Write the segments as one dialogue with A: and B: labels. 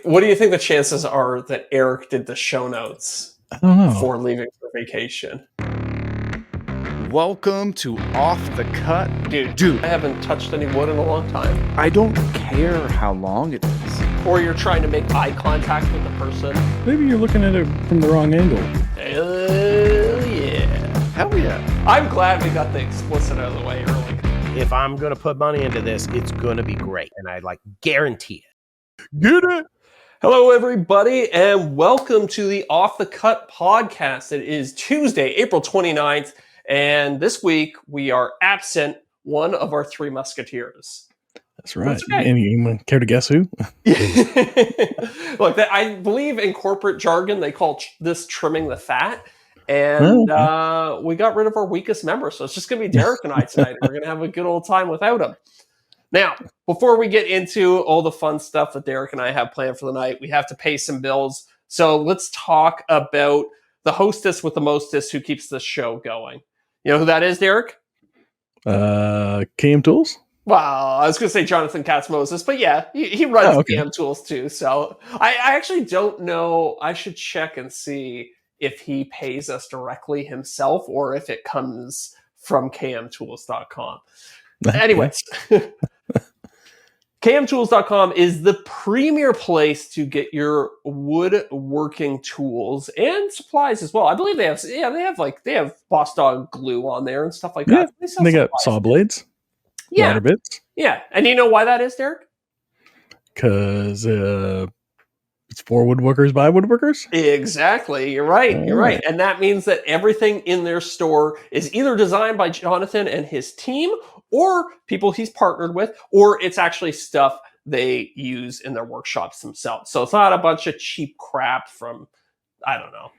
A: What do you think the chances are that Eric did the show notes
B: I don't know.
A: before leaving for vacation?
B: Welcome to Off the Cut.
A: Dude, I haven't touched any wood in a long time.
B: I don't care how long it is.
A: Or you're trying to make eye contact with the person.
C: Maybe you're looking at it from the wrong angle.
A: Hell yeah.
B: Hell yeah.
A: I'm glad we got the explicit out of the way early.
D: If I'm going to put money into this, it's going to be great. And I guarantee it.
B: Get it?
A: Hello, everybody, and welcome to the Off the Cut podcast. It is Tuesday, April 29th, and this week we are absent one of our three musketeers.
C: That's right.
A: Okay.
C: Anyone care to guess who?
A: Look, I believe in corporate jargon, they call this trimming the fat. And we got rid of our weakest member. So it's just going to be Deric and I tonight. And we're going to have a good old time without him. Now, before we get into all the fun stuff that Deric and I have planned for the night, we have to pay some bills. So let's talk about the hostess with the mostest who keeps this show going. You know who that is, Deric?
C: KM Tools?
A: Well, I was going to say Jonathan Katz-Moses, but yeah, he runs KM Tools too. So I actually don't know. I should check and see if he pays us directly himself or if it comes from kmtools.com. Anyways, kmtools.com is the premier place to get your woodworking tools and supplies as well. I believe they have Boss Dog glue on there and stuff like that.
C: They got saw blades, router bits.
A: Yeah, and you know why that is, Deric?
C: Because it's for woodworkers by woodworkers?
A: Exactly. You're right. You're right. And that means that everything in their store is either designed by Jonathan and his team or people he's partnered with, or it's actually stuff they use in their workshops themselves. So it's not a bunch of cheap crap from, I don't know,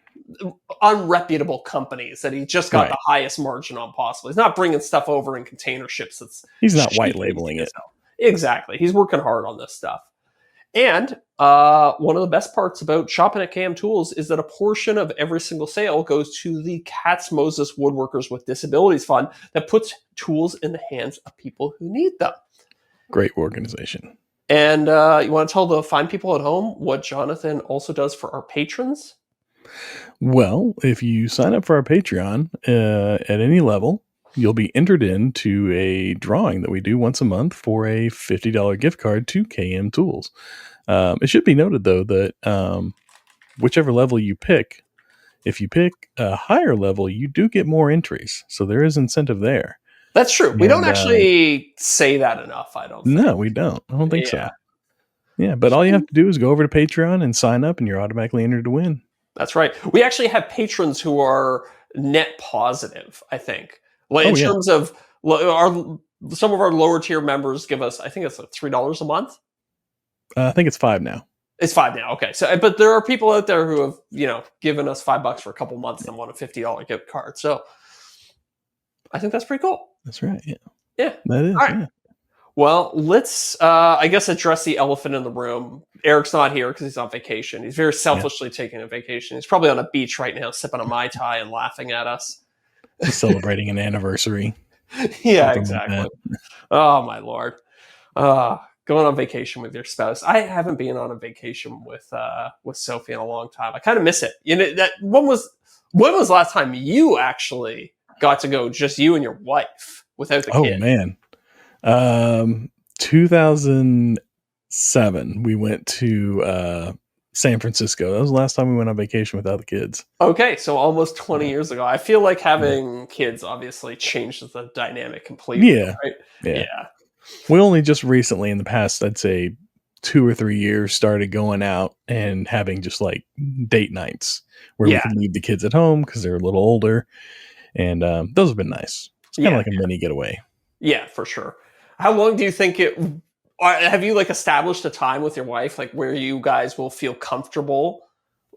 A: unreputable companies that he just got the highest margin on possible. He's not bringing stuff over in container ships.
C: He's not white labeling it.
A: Exactly. He's working hard on this stuff. And one of the best parts about shopping at KM Tools is that a portion of every single sale goes to the Katz-Moses Woodworkers with Disabilities Fund that puts tools in the hands of people who need them.
C: Great organization. And
A: you want to tell the fine people at home what Jonathan also does for our patrons?
C: Well, if you sign up for our Patreon at any level, you'll be entered into a drawing that we do once a month for a $50 gift card to KM Tools. It should be noted, though, that whichever level you pick, if you pick a higher level, you do get more entries. So there is incentive there.
A: That's true. We don't actually say that enough, I don't think.
C: No, we don't. I don't think so. Yeah, but all you have to do is go over to Patreon and sign up, and you're automatically entered to win.
A: That's right. We actually have patrons who are net positive, I think. Well, in terms of some of our lower tier members give us, I think it's like $3 a month.
C: I think it's $5 now.
A: It's $5 now. Okay. So, but there are people out there who have, given us $5 for a couple months and want a $50 gift card. So I think that's pretty cool.
C: That's right. Yeah.
A: Yeah.
C: That is.
A: All right. Yeah. Well, let's, I guess, address the elephant in the room. Eric's not here because he's on vacation. He's very selfishly taking a vacation. He's probably on a beach right now, sipping a Mai Tai and laughing at us.
C: Celebrating an anniversary.
A: Yeah, exactly. Like oh my Lord. Going on vacation with your spouse. I haven't been on a vacation with Sophie in a long time. I kind of miss it. When was the last time you actually got to go, just you and your wife without the kid?
C: Oh man. 2007 we went to San Francisco. That was the last time we went on vacation without the kids.
A: Okay, so almost 20 years ago. I feel like having kids obviously changes the dynamic completely.
C: Yeah.
A: Right? Yeah.
C: We only just recently, in the past, I'd say 2 or 3 years, started going out and having just like date nights where we could leave the kids at home because they're a little older. And those have been nice. It's kind of like a mini getaway.
A: Yeah, for sure. How long do you think have you established a time with your wife where you guys will feel comfortable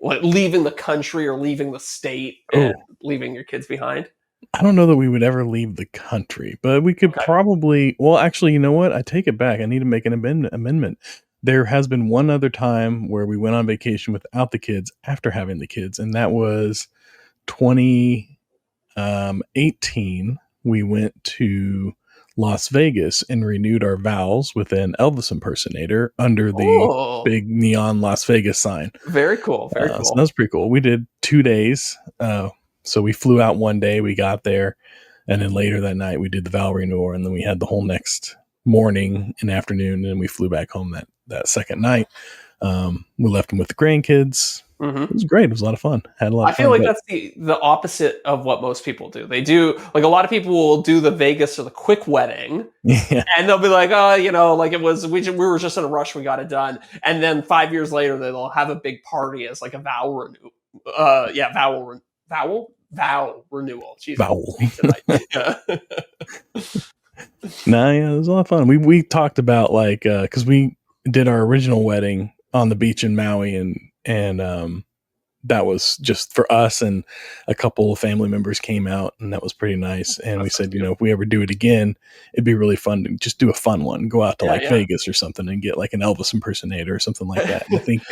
A: leaving the country or leaving the state and leaving your kids behind?
C: I don't know that we would ever leave the country, but we could probably, well, actually, you know what? I take it back. I need to make an amendment. There has been one other time where we went on vacation without the kids after having the kids. And that was 2018. We went to Las Vegas and renewed our vows with an Elvis impersonator under the
A: Oh,
C: big neon Las Vegas sign.
A: very cool. Very
C: So
A: cool.
C: that was pretty cool. We did 2 days. So we flew out one day, we got there, and then later that night we did the vow renewal, and then we had the whole next morning and afternoon, and we flew back home that second night. We left them with the grandkids.
A: Mhm.
C: It was great. It was a lot of fun. Had a lot
A: I
C: of
A: feel
C: fun.
A: like that's the opposite of what most people do. They do like a lot of people will do the Vegas or the quick wedding,
C: Yeah.
A: and they'll be like, oh, like it was we were just in a rush, we got it done, and then 5 years later they'll have a big party as like a vow renew, vow renewal. Jeez,
C: Vowel.
A: tonight. Yeah.
C: Yeah, it was a lot of fun. We talked about like because we did our original wedding on the beach in Maui, and that was just for us, and a couple of family members came out, and that was pretty nice. And we said, if we ever do it again, it'd be really fun to just do a fun one, go out to Vegas or something and get like an Elvis impersonator or something like that. And I think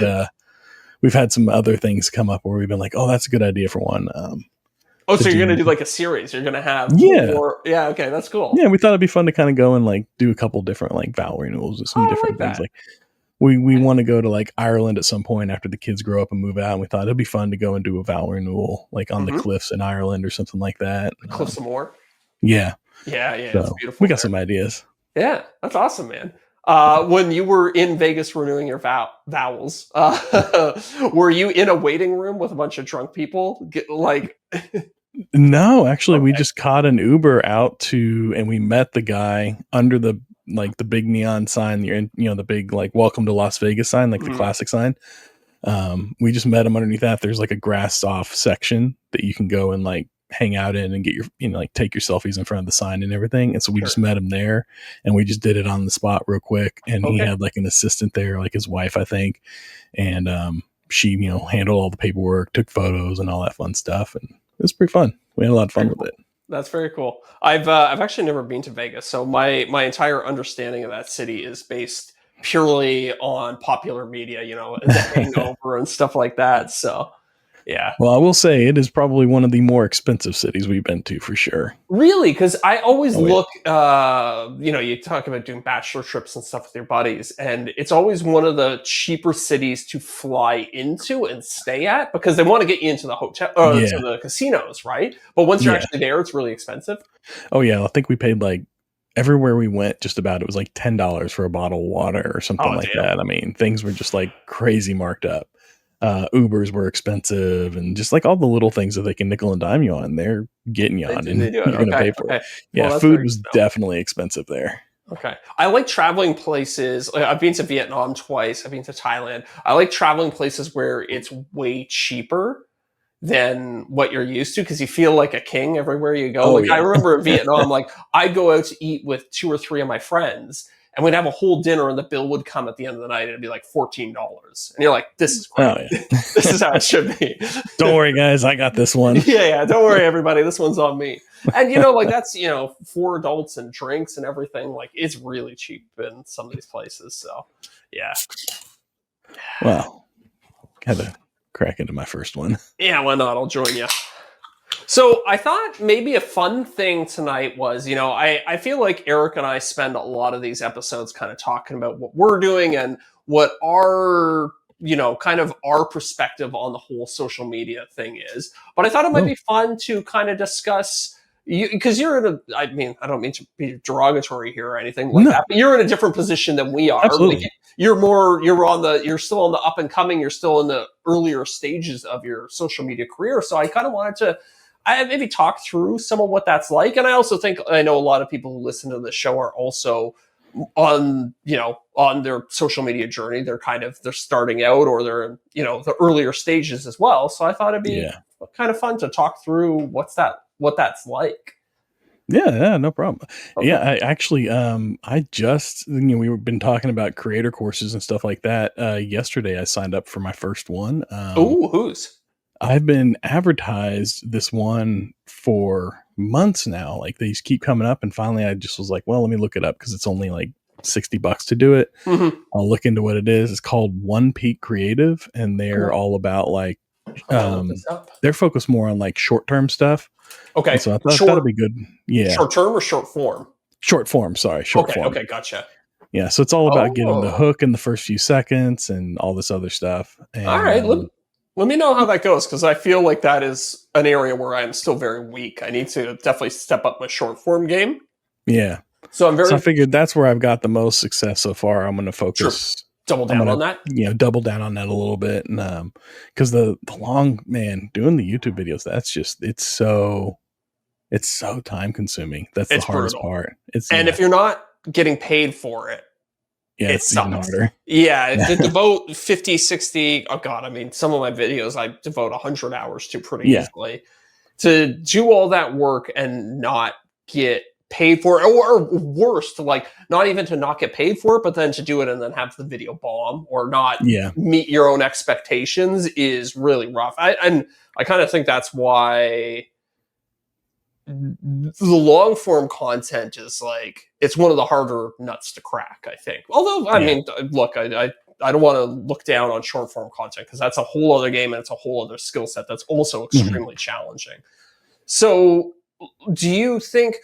C: we've had some other things come up where we've been like, oh, that's a good idea for one.
A: So you're going to do like a series. You're going to have more. Yeah. Okay. That's cool.
C: Yeah. We thought it'd be fun to kind of go and like do a couple different like vow renewals or some different things. Like we want to go to like Ireland at some point after the kids grow up and move out. And we thought it'd be fun to go and do a vow renewal like on the cliffs in Ireland or something like that.
A: The cliffs of Moher.
C: Yeah.
A: Yeah. Yeah.
C: So
A: it's beautiful.
C: We got some ideas.
A: Yeah. That's awesome, man. When you were in Vegas renewing your vowels, were you in a waiting room with a bunch of drunk people?
C: No, actually, we just caught an Uber out and we met the guy under the big neon sign. The big like "Welcome to Las Vegas" sign, like the classic sign. We just met him underneath that. There's like a grass off section that you can go and like hang out in and get your like take your selfies in front of the sign and everything. And so we just met him there, and we just did it on the spot real quick. And he had like an assistant there, like his wife, I think, and she handled all the paperwork, took photos, and all that fun stuff. And it was pretty fun. We had a lot of fun with it.
A: That's very cool. I've actually never been to Vegas, so my entire understanding of that city is based purely on popular media, The Hangover and stuff like that. So, yeah.
C: Well, I will say it is probably one of the more expensive cities we've been to for sure.
A: Really? Because I always look, you talk about doing bachelor trips and stuff with your buddies, and it's always one of the cheaper cities to fly into and stay at because they want to get you into the hotel to the casinos, right? But once you're actually there, it's really expensive.
C: Oh, yeah. I think we paid like everywhere we went, just about, it was like $10 for a bottle of water or something like that. I mean, things were just like crazy marked up. Ubers were expensive, and just like all the little things that they can nickel and dime you on, they're getting you on, and you're going to pay for it. Yeah, well, food was definitely expensive there.
A: Okay. I like traveling places. I've been to Vietnam twice. I've been to Thailand. I like traveling places where it's way cheaper than what you're used to because you feel like a king everywhere you go. I remember in Vietnam, like I'd go out to eat with 2 or 3 of my friends, and we'd have a whole dinner, and the bill would come at the end of the night. It'd be like $14, and you're like, "This is great.
C: Oh, yeah.
A: This is how it should be."
C: Don't worry, guys, I got this one.
A: Yeah. Don't worry, everybody. This one's on me. And that's 4 adults and drinks and everything. Like it's really cheap in some of these places. So, yeah.
C: Well, had to crack into my first one.
A: Yeah, why not? I'll join you. So I thought maybe a fun thing tonight was, I feel like Eric and I spend a lot of these episodes kind of talking about what we're doing and what our, kind of our perspective on the whole social media thing is. But I thought it might be fun to kind of discuss, because you're in I don't mean to be derogatory here or anything like that, but you're in a different position than we are.
C: Absolutely.
A: Like, you're still on the up and coming, you're still in the earlier stages of your social media career. So I kind of wanted to maybe talk through some of what that's like. And I also think, I know a lot of people who listen to the show are also on their social media journey. They're starting out, or they're in, the earlier stages as well. So I thought it'd be kind of fun to talk through what that's like.
C: Yeah, no problem. Okay. Yeah, I actually, I just, we've been talking about creator courses and stuff like that. Yesterday I signed up for my first one.
A: Whose?
C: I've been advertised this one for months now. Like they just keep coming up, and finally I just was like, well, let me look it up because it's only like $60 to do it.
A: Mm-hmm.
C: I'll look into what it is. It's called One Peak Creative, and they're all about like, they're focused more on like short-term stuff.
A: Okay.
C: And so I thought that'd be good. Yeah.
A: Short term or short form?
C: Short form, sorry, short form.
A: Okay, gotcha.
C: Yeah, so it's all about getting the
A: Oh.
C: hook in the first few seconds and all this other stuff.
A: All
C: And
A: right, let me know how that goes because I feel like that is an area where I'm still very weak. I need to definitely step up my short form game.
C: yeah,
A: So I'm
C: so I
A: very
C: figured that's where I've got the most success so far. I'm going to
A: sure.
C: focus.
A: Double
C: I'm
A: down
C: going
A: on
C: to
A: that.
C: double down on that a little bit, and because the long man doing the YouTube videos, that's just it's so time consuming. That's the
A: It's
C: hardest
A: brutal.
C: part. It's
A: And if you're not getting paid for it,
C: yeah,
A: it
C: it's even
A: sucks.
C: harder.
A: Yeah, to devote 50, 60, oh god, I mean, some of my videos I devote 100 hours to pretty
C: Yeah,
A: easily. To do all that work and not get paid for it, or worse, to like not even to not get paid for it, but then to do it and then have the video bomb or not
C: yeah,
A: meet your own expectations is really rough. And I kind of think that's why the long form content is like it's one of the harder nuts to crack. I think. Although I
C: yeah.
A: mean, look, I don't want to look down on short form content because that's a whole other game and it's a whole other skill set that's also
C: Mhm.
A: extremely challenging. So, do you think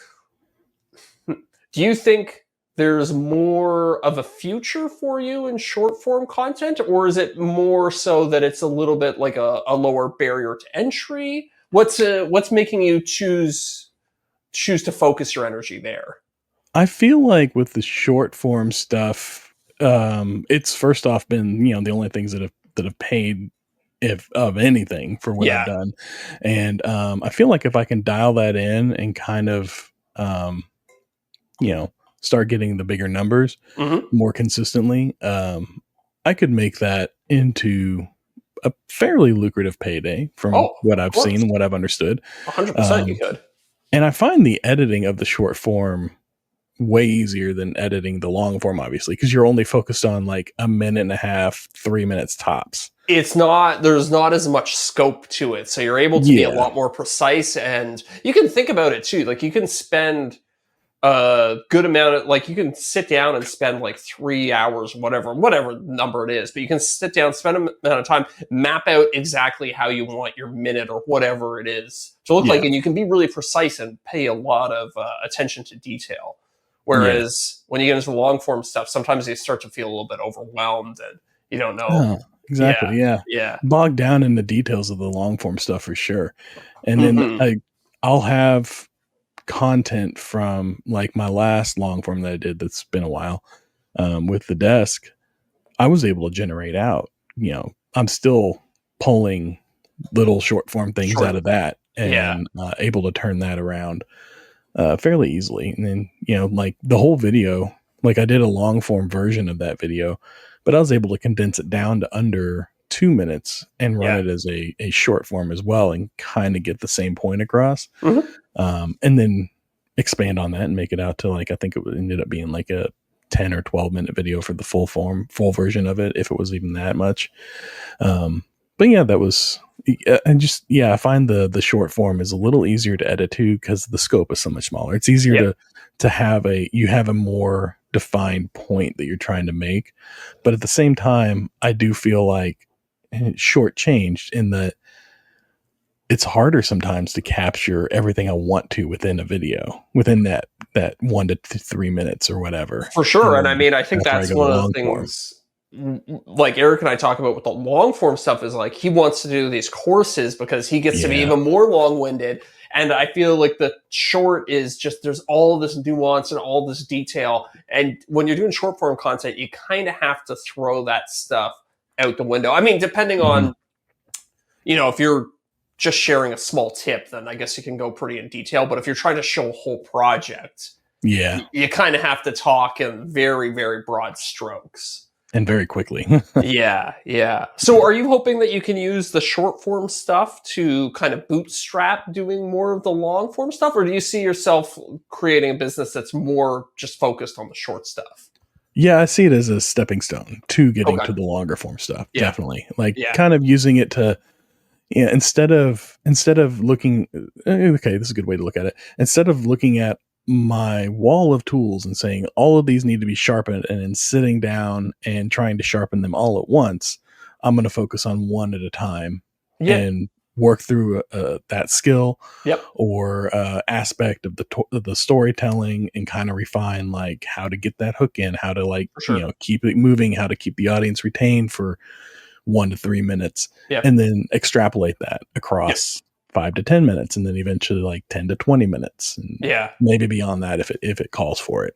A: do you think there's more of a future for you in short form content, or is it more so that it's a little bit like a lower barrier to entry? What's making you choose to focus your energy there?
C: I feel like with the short form stuff, it's first off been the only things that have paid if of anything for what I've
A: Yeah.
C: done, and I feel like if I can dial that in and kind of start getting the bigger numbers
A: Hmm.
C: more consistently, I could make that into a fairly lucrative payday from
A: Oh,
C: what
A: of
C: I've seen
A: course,
C: and what I've understood.
A: 100% you
C: Um,
A: could.
C: and I find the editing of the short form way easier than editing the long form, obviously, because you're only focused on like a minute and a half, 3 minutes tops.
A: It's not there's not as much scope to it, so you're able to be a
C: Yeah.
A: lot more precise, and you can think about it too. Like you can spend a good amount of like you can sit down and spend like 3 hours, whatever number it is, but you can sit down, spend an amount of time, map out exactly how you want your minute or whatever it is to look
C: Yeah.
A: like, and you can be really precise and pay a lot of attention to detail.
C: Yeah.
A: Whereas when you get into the long form stuff, sometimes you start to feel a little bit overwhelmed and you don't know.
C: Oh,
A: Yeah,
C: exactly. Yeah.
A: yeah.
C: Bogged down in the details of the long form stuff for sure. And then
A: Hmm.
C: I'll have content from like my last long form that I did that's been a while with the desk. I was able to generate out, I'm still pulling little short form things
A: Sure.
C: out of that
A: Yeah,
C: and able to turn that around fairly easily. And then, like the whole video, like I did a long form version of that video, but I was able to condense it down to under 2 minutes and run
A: yeah.
C: it as a short form as well and kind of get the same point across.
A: Hmm.
C: And then expand on that and make it out to like, I think it ended up being like a 10 or 12 minute video for the full version of it, if it was even that much. But yeah, that was, and just, yeah, I find the short form is a little easier to edit too, because the scope is so much smaller. It's easier
A: Yep.
C: to have you have a more defined point that you're trying to make. But at the same time, I do feel like shortchanged in that it's harder sometimes to capture everything I want to within a video, within that 1 to 3 minutes or whatever.
A: For sure. And I mean, I think
C: After I
A: that's
C: go to
A: one of the
C: long form.
A: things like Eric and I talk about with the long form stuff is like he wants to do these courses because he gets to be
C: Yeah.
A: even more long winded. And I feel like the short is just there's all this nuance and all this detail. And when you're doing short form content, you kind of have to throw that stuff out the window. I mean, depending
C: Mhm.
A: on, if you're just sharing a small tip, then I guess you can go pretty in detail. But if you're trying to show a whole project,
C: Yeah.
A: you kind of have to talk in very, very broad strokes.
C: And very quickly.
A: Yeah, yeah. So are you hoping that you can use the short form stuff to kind of bootstrap doing more of the long form stuff? Or do you see yourself creating a business that's more just focused on the short stuff?
C: Yeah, I see it as a stepping stone to getting
A: Okay.
C: to the longer form stuff.
A: Yeah.
C: Definitely. Like
A: Yeah.
C: kind of using it to, instead of looking, okay, this is a good way to look at it. Instead of looking at my wall of tools and saying all of these need to be sharpened and then sitting down and trying to sharpen them all at once, I'm going to focus on one at a time
A: Yeah.
C: and work through that skill
A: Yep.
C: or aspect of the storytelling and kind of refine like how to get that hook in, how to like,
A: For sure.
C: keep it moving, how to keep the audience retained for 1 to 3 minutes,
A: Yep.
C: and then extrapolate that
A: Yep.
C: across 5 to 10 minutes, and then eventually like 10 to 20 minutes, and
A: Yeah.
C: maybe beyond that if it calls for it.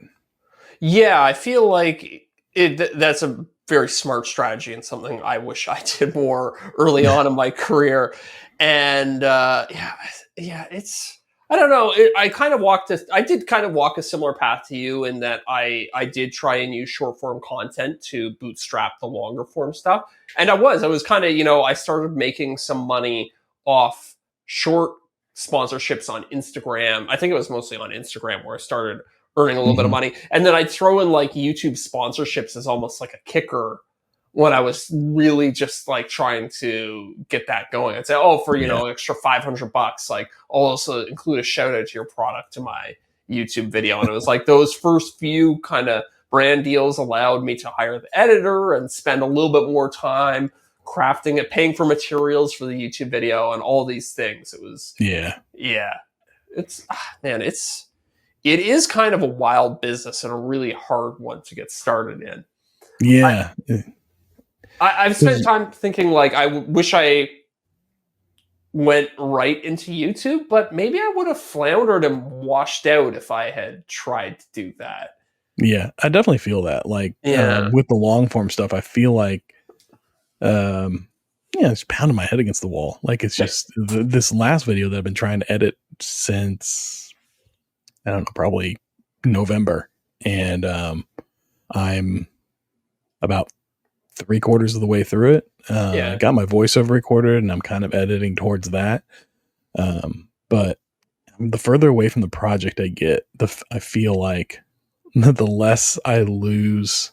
A: Yeah, I feel like that's a very smart strategy and something I wish I did more early on in my career. And yeah, it's I don't know. I did kind of walk a similar path to you in that I did try and use short form content to bootstrap the longer form stuff. And I was kind of I started making some money off short sponsorships on Instagram. I think it was mostly on Instagram where I started earning a little bit of
C: Mhm.
A: money. And then I'd throw in like YouTube sponsorships as almost like a kicker when I was really just like trying to get that going. I'd say, oh, for
C: Yeah.
A: extra $500, like I'll also include a shout out to your product to my YouTube video. And it was like those first few kind of brand deals allowed me to hire the editor and spend a little bit more time crafting it, paying for materials for the YouTube video and all these things. It was
C: Yeah.
A: it's man, it is kind of a wild business and a really hard one to get started in.
C: Yeah.
A: I've spent time thinking like wish I went right into YouTube, but maybe I would have floundered and washed out if I had tried to do that.
C: Yeah, I definitely feel that. Like,
A: Yeah.
C: with the long form stuff, I feel like, it's pounding my head against the wall. Like, it's just this last video that I've been trying to edit since, I don't know, probably November. And I'm about 3/4 of the way through it. I got my voiceover recorded and I'm kind of editing towards that. But the further away from the project I get, I feel like the less I lose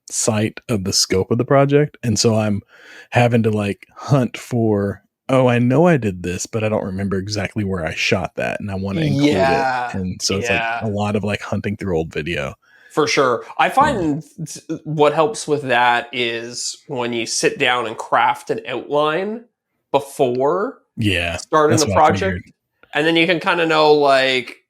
C: sight of the scope of the project. And so I'm having to like hunt for, oh, I know I did this, but I don't remember exactly where I shot that. And I want to include it. And so it's like a lot of like hunting through old video.
A: For sure. I find what helps with that is when you sit down and craft an outline before starting the project. And then you can kind of know, like,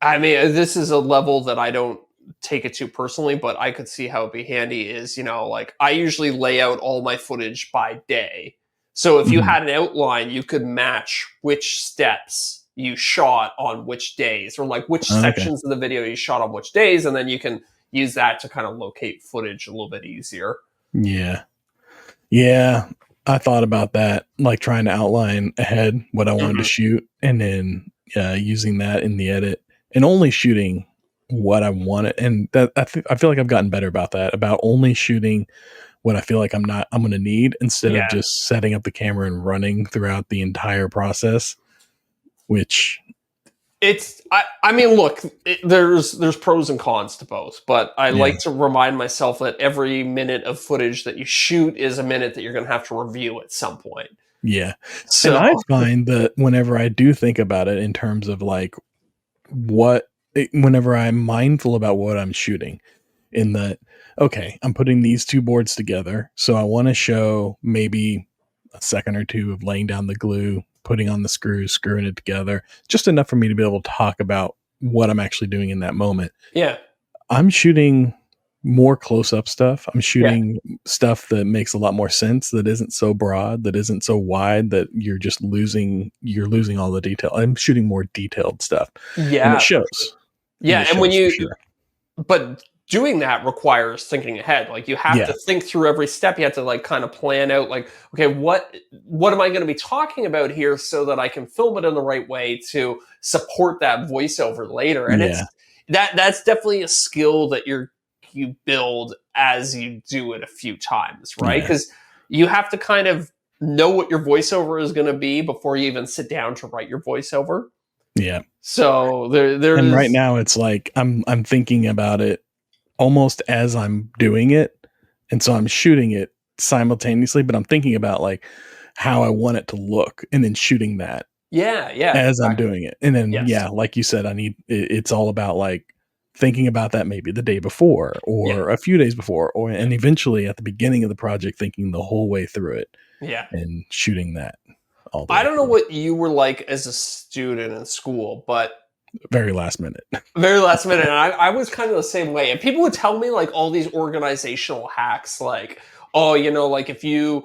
A: I mean, this is a level that I don't take it too personally, but I could see how it'd be handy is, like I usually lay out all my footage by day. So if you had an outline, you could match which steps you shot on which days, or like which sections of the video you shot on which days, and then you can use that to kind of locate footage a little bit easier.
C: Yeah, I thought about that, like trying to outline ahead what I wanted to shoot, and then using that in the edit, and only shooting what I wanted. And that I feel like I've gotten better about that, about only shooting what I feel like I'm going to need, instead of just setting up the camera and running throughout the entire process. Which
A: I mean, look, there's pros and cons to both, but I like to remind myself that every minute of footage that you shoot is a minute that you're going to have to review at some point.
C: Yeah.
A: So
C: and I find that whenever I do think about it in terms of like whenever I'm mindful about what I'm shooting, in that, okay, I'm putting these two boards together, so I want to show maybe a second or two of laying down the glue, putting on the screws, screwing it together, just enough for me to be able to talk about what I'm actually doing in that moment.
A: Yeah.
C: I'm shooting more close-up stuff. I'm shooting stuff that makes a lot more sense, that isn't so broad, that isn't so wide, that you're losing all the detail. I'm shooting more detailed stuff.
A: Yeah.
C: And it shows.
A: Yeah. And when but doing that requires thinking ahead. Like you have to think through every step. You have to like kind of plan out like, okay, what am I going to be talking about here so that I can film it in the right way to support that voiceover later. And that's definitely a skill that you build as you do it a few times, right? Because you have to kind of know what your voiceover is going to be before you even sit down to write your voiceover.
C: Yeah.
A: So
C: and right now it's like I'm thinking about it almost as I'm doing it, and so I'm shooting it simultaneously, but I'm thinking about like how I want it to look, and then shooting that
A: as
C: I'm doing it. And then like you said, it's all about like thinking about that maybe the day before or a few days before, and eventually at the beginning of the project, thinking the whole way through it
A: Yeah.
C: and shooting that all the
A: I
C: way
A: don't know
C: through.
A: what you were like as a student in school, but
C: Very last minute.
A: very last minute. And I was kind of the same way. And people would tell me like all these organizational hacks, like, oh, like if you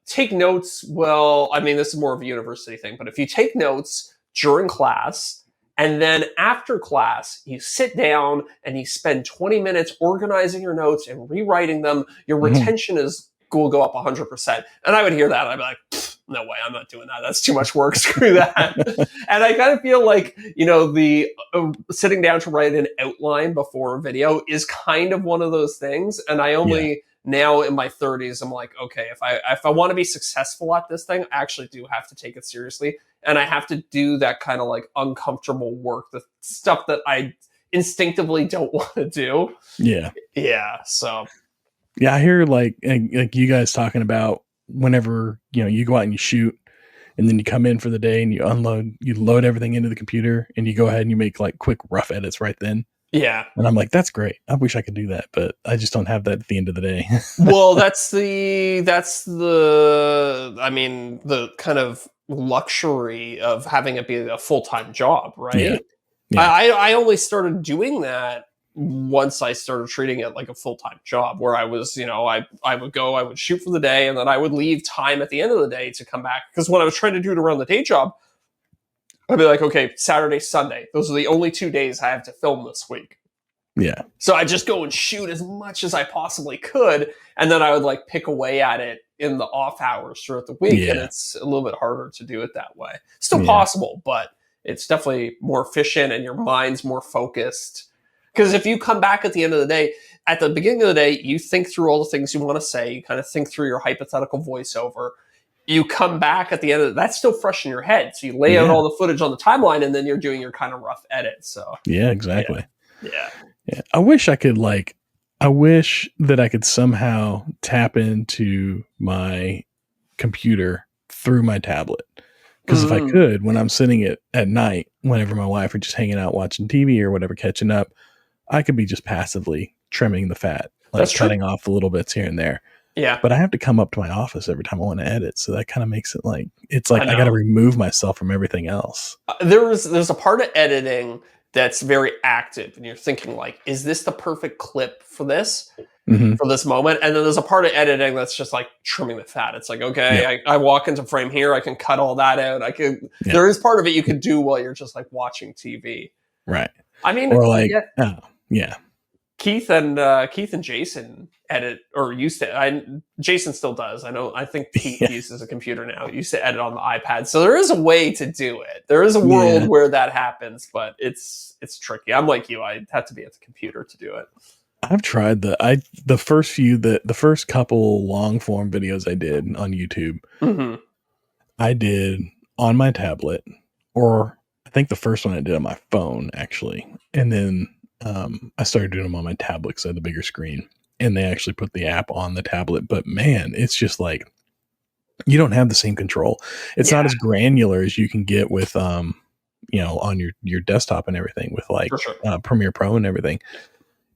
A: take notes, well, I mean, this is more of a university thing, but if you take notes during class and then after class, you sit down and you spend 20 minutes organizing your notes and rewriting them, your retention will go up 100%. And I would hear that. I'd be like, no way, I'm not doing that. That's too much work. Screw that. And I kind of feel like, the sitting down to write an outline before a video is kind of one of those things. And I only now in my 30s, I'm like, okay, if I want to be successful at this thing, I actually do have to take it seriously. And I have to do that kind of like uncomfortable work, the stuff that I instinctively don't want to do.
C: Yeah.
A: Yeah. So.
C: Yeah, I hear like you guys talking about whenever, you go out and you shoot and then you come in for the day and you load everything into the computer and you go ahead and you make like quick rough edits right then.
A: Yeah.
C: And I'm like, that's great. I wish I could do that, but I just don't have that at the end of the day.
A: Well, that's the kind of luxury of having it be a full-time job, right?
C: Yeah.
A: I only started doing that once I started treating it like a full-time job, where I was, I would shoot for the day and then I would leave time at the end of the day to come back. Because when I was trying to do it around the day job, I'd be like, okay, Saturday, Sunday, those are the only 2 days I have to film this week.
C: Yeah.
A: So I just go and shoot as much as I possibly could. And then I would like pick away at it in the off hours throughout the week.
C: Yeah.
A: And it's a little bit harder to do it that way. Still possible, but it's definitely more efficient and your mind's more focused. Because if you come back at the end of the day, at the beginning of the day, you think through all the things you want to say, you kind of think through your hypothetical voiceover. You come back at the end of that's still fresh in your head. So you lay out all the footage on the timeline and then you're doing your kind of rough edit. So
C: yeah, exactly.
A: Yeah.
C: I wish that I could somehow tap into my computer through my tablet. Because if I could, when I'm sitting at night, whenever my wife are just hanging out watching TV or whatever, catching up, I could be just passively trimming the fat, like cutting off the little bits here and there.
A: Yeah.
C: But I have to come up to my office every time I want to edit. So that kind of makes it like, it's like I got to remove myself from everything else.
A: There's a part of editing that's very active. And you're thinking like, is this the perfect clip for this? For this moment? And then there's a part of editing that's just like trimming the fat. It's like, okay, I walk into frame here. I can cut all that out. There is part of it you can do while you're just like watching TV.
C: Right.
A: I mean,
C: or like, Keith
A: and Jason edit or used to. Jason still does. I think Keith uses a computer now. He used to edit on the iPad. So there is a way to do it. There is a world where that happens, but it's tricky. I'm like you. I had to be at the computer to do it.
C: I've tried the first couple long form videos I did on YouTube. I did on my tablet, or I think the first one I did on my phone actually, and then I started doing them on my tablet because I had the bigger screen, and they actually put the app on the tablet. But man, it's just like you don't have the same control. It's not as granular as you can get with on your desktop and everything with like Premiere Pro and everything.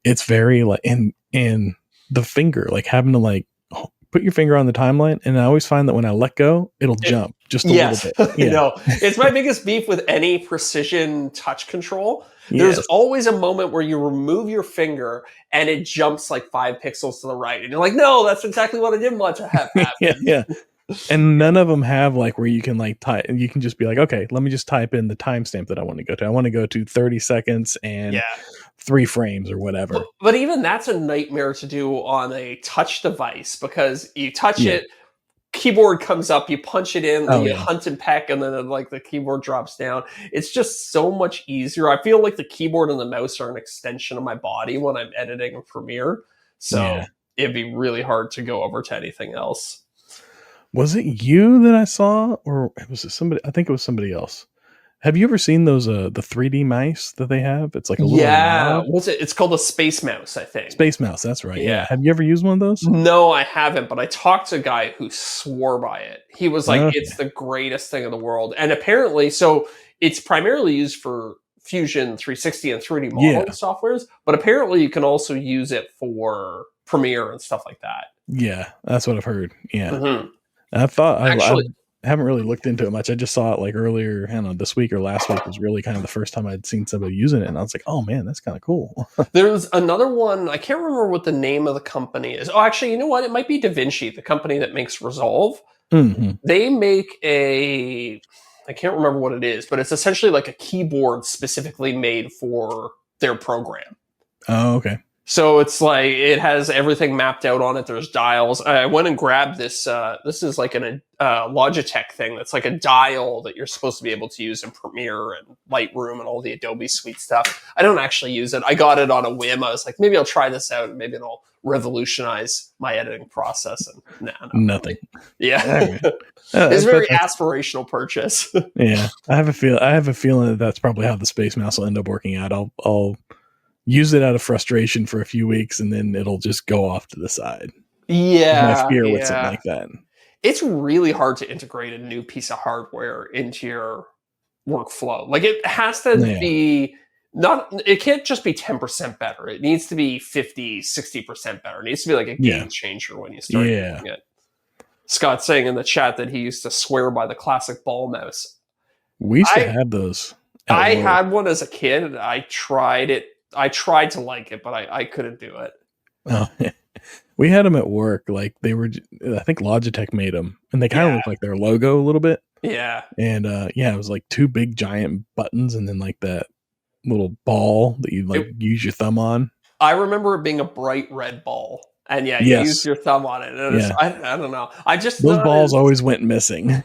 C: It's very like and the finger, like having to like put your finger on the timeline, and I always find that when I let go, it'll jump just a little bit. Yeah.
A: It's my biggest beef with any precision touch control. There's always a moment where you remove your finger and it jumps like 5 pixels to the right, and you're like, no, that's exactly what I didn't want to have happen.
C: Yeah. And none of them have like where you can like type. You can just be like, okay, let me just type in the timestamp that I want to go to. I want to go to 30 seconds and 3 frames or whatever.
A: But even that's a nightmare to do on a touch device, because you touch it, keyboard comes up, you punch it in, you hunt and peck, and then like the keyboard drops down. It's just so much easier. I feel like the keyboard and the mouse are an extension of my body when I'm editing in Premiere. So it'd be really hard to go over to anything else.
C: Was it you that I saw, or was it somebody? I think it was somebody else. Have you ever seen those the 3D mice that they have? It's like a little knob.
A: What's it? It's called a space mouse, I think.
C: Space mouse, that's right. Yeah. Have you ever used one of those?
A: No, I haven't, but I talked to a guy who swore by it. He was like, it's the greatest thing in the world. And apparently, so it's primarily used for Fusion 360 and 3D modeling softwares, but apparently you can also use it for Premiere and stuff like that.
C: Yeah, that's what I've heard. Yeah.
A: Mm-hmm.
C: I thought
A: Actually,
C: I haven't really looked into it much. I just saw it like earlier, I don't know, this week or last week was really kind of the first time I'd seen somebody using it. And I was like, oh man, that's kind of cool.
A: there's another one. I can't remember what the name of the company is. Oh, actually, you know what? It might be DaVinci, the company that makes Resolve.
C: Mm-hmm.
A: They make I can't remember what it is, but it's essentially like a keyboard specifically made for their program.
C: Oh, okay.
A: So it's like it has everything mapped out on it. There's dials. I went and grabbed this. This is like a Logitech thing. That's like a dial that you're supposed to be able to use in Premiere and Lightroom and all the Adobe Suite stuff. I don't actually use it. I got it on a whim. I was like, maybe I'll try this out and maybe it'll revolutionize my editing process. And
C: nothing.
A: Really. Yeah,
C: Right.
A: it's a very aspirational purchase.
C: Yeah, I have a feeling that's probably how the Space Mouse will end up working out. I'll use it out of frustration for a few weeks and then it'll just go off to the side.
A: Yeah.
C: My fear with something like that.
A: It's really hard to integrate a new piece of hardware into your workflow. Like it has to be it can't just be 10% better. It needs to be 50, 60% better. It needs to be like a game changer when you start doing it. Scott's saying in the chat that he used to swear by the classic ball mouse.
C: We used to have those.
A: I had one as a kid and I tried it. I tried to like it, but I couldn't do it.
C: Oh, we had them at work. Like they were, I think Logitech made them, and they kind of look like their logo a little bit.
A: Yeah,
C: and it was like two big giant buttons, and then like that little ball that you like use your thumb on.
A: I remember it being a bright red ball, and you use your thumb on it. And I don't know.
C: Those balls always went missing.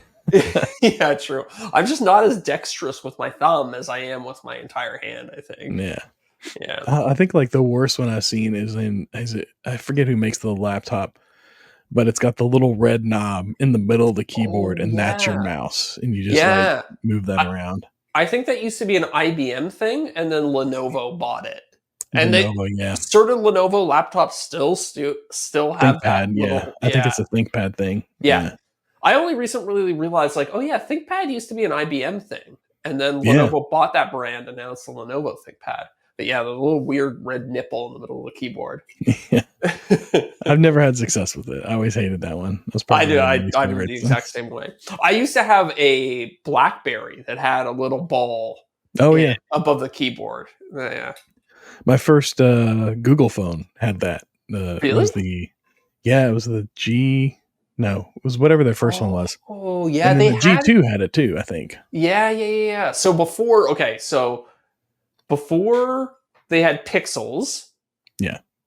A: Yeah, true. I'm just not as dexterous with my thumb as I am with my entire hand, I think.
C: Yeah. I think like the worst one I've seen I forget who makes the laptop, but it's got the little red knob in the middle of the keyboard and that's your mouse and you just like move that around. I
A: think that used to be an IBM thing and then Lenovo bought it. And
C: Lenovo,
A: certain Lenovo laptops still have
C: ThinkPad,
A: that.
C: I think it's a ThinkPad thing.
A: Yeah. I only recently realized like, oh yeah, ThinkPad used to be an IBM thing. And then Lenovo bought that brand and now it's the Lenovo ThinkPad. But yeah, the little weird red nipple in the middle of the keyboard.
C: Yeah. I've never had success with it. I always hated that one.
A: I do the exact same way. I used to have a BlackBerry that had a little ball above the keyboard. Yeah.
C: My first Google phone had that.
A: Really?
C: It was the G. No, it was whatever their first one was.
A: Oh, yeah.
C: And the G2 had it too, I think.
A: Yeah. So before they had Pixels,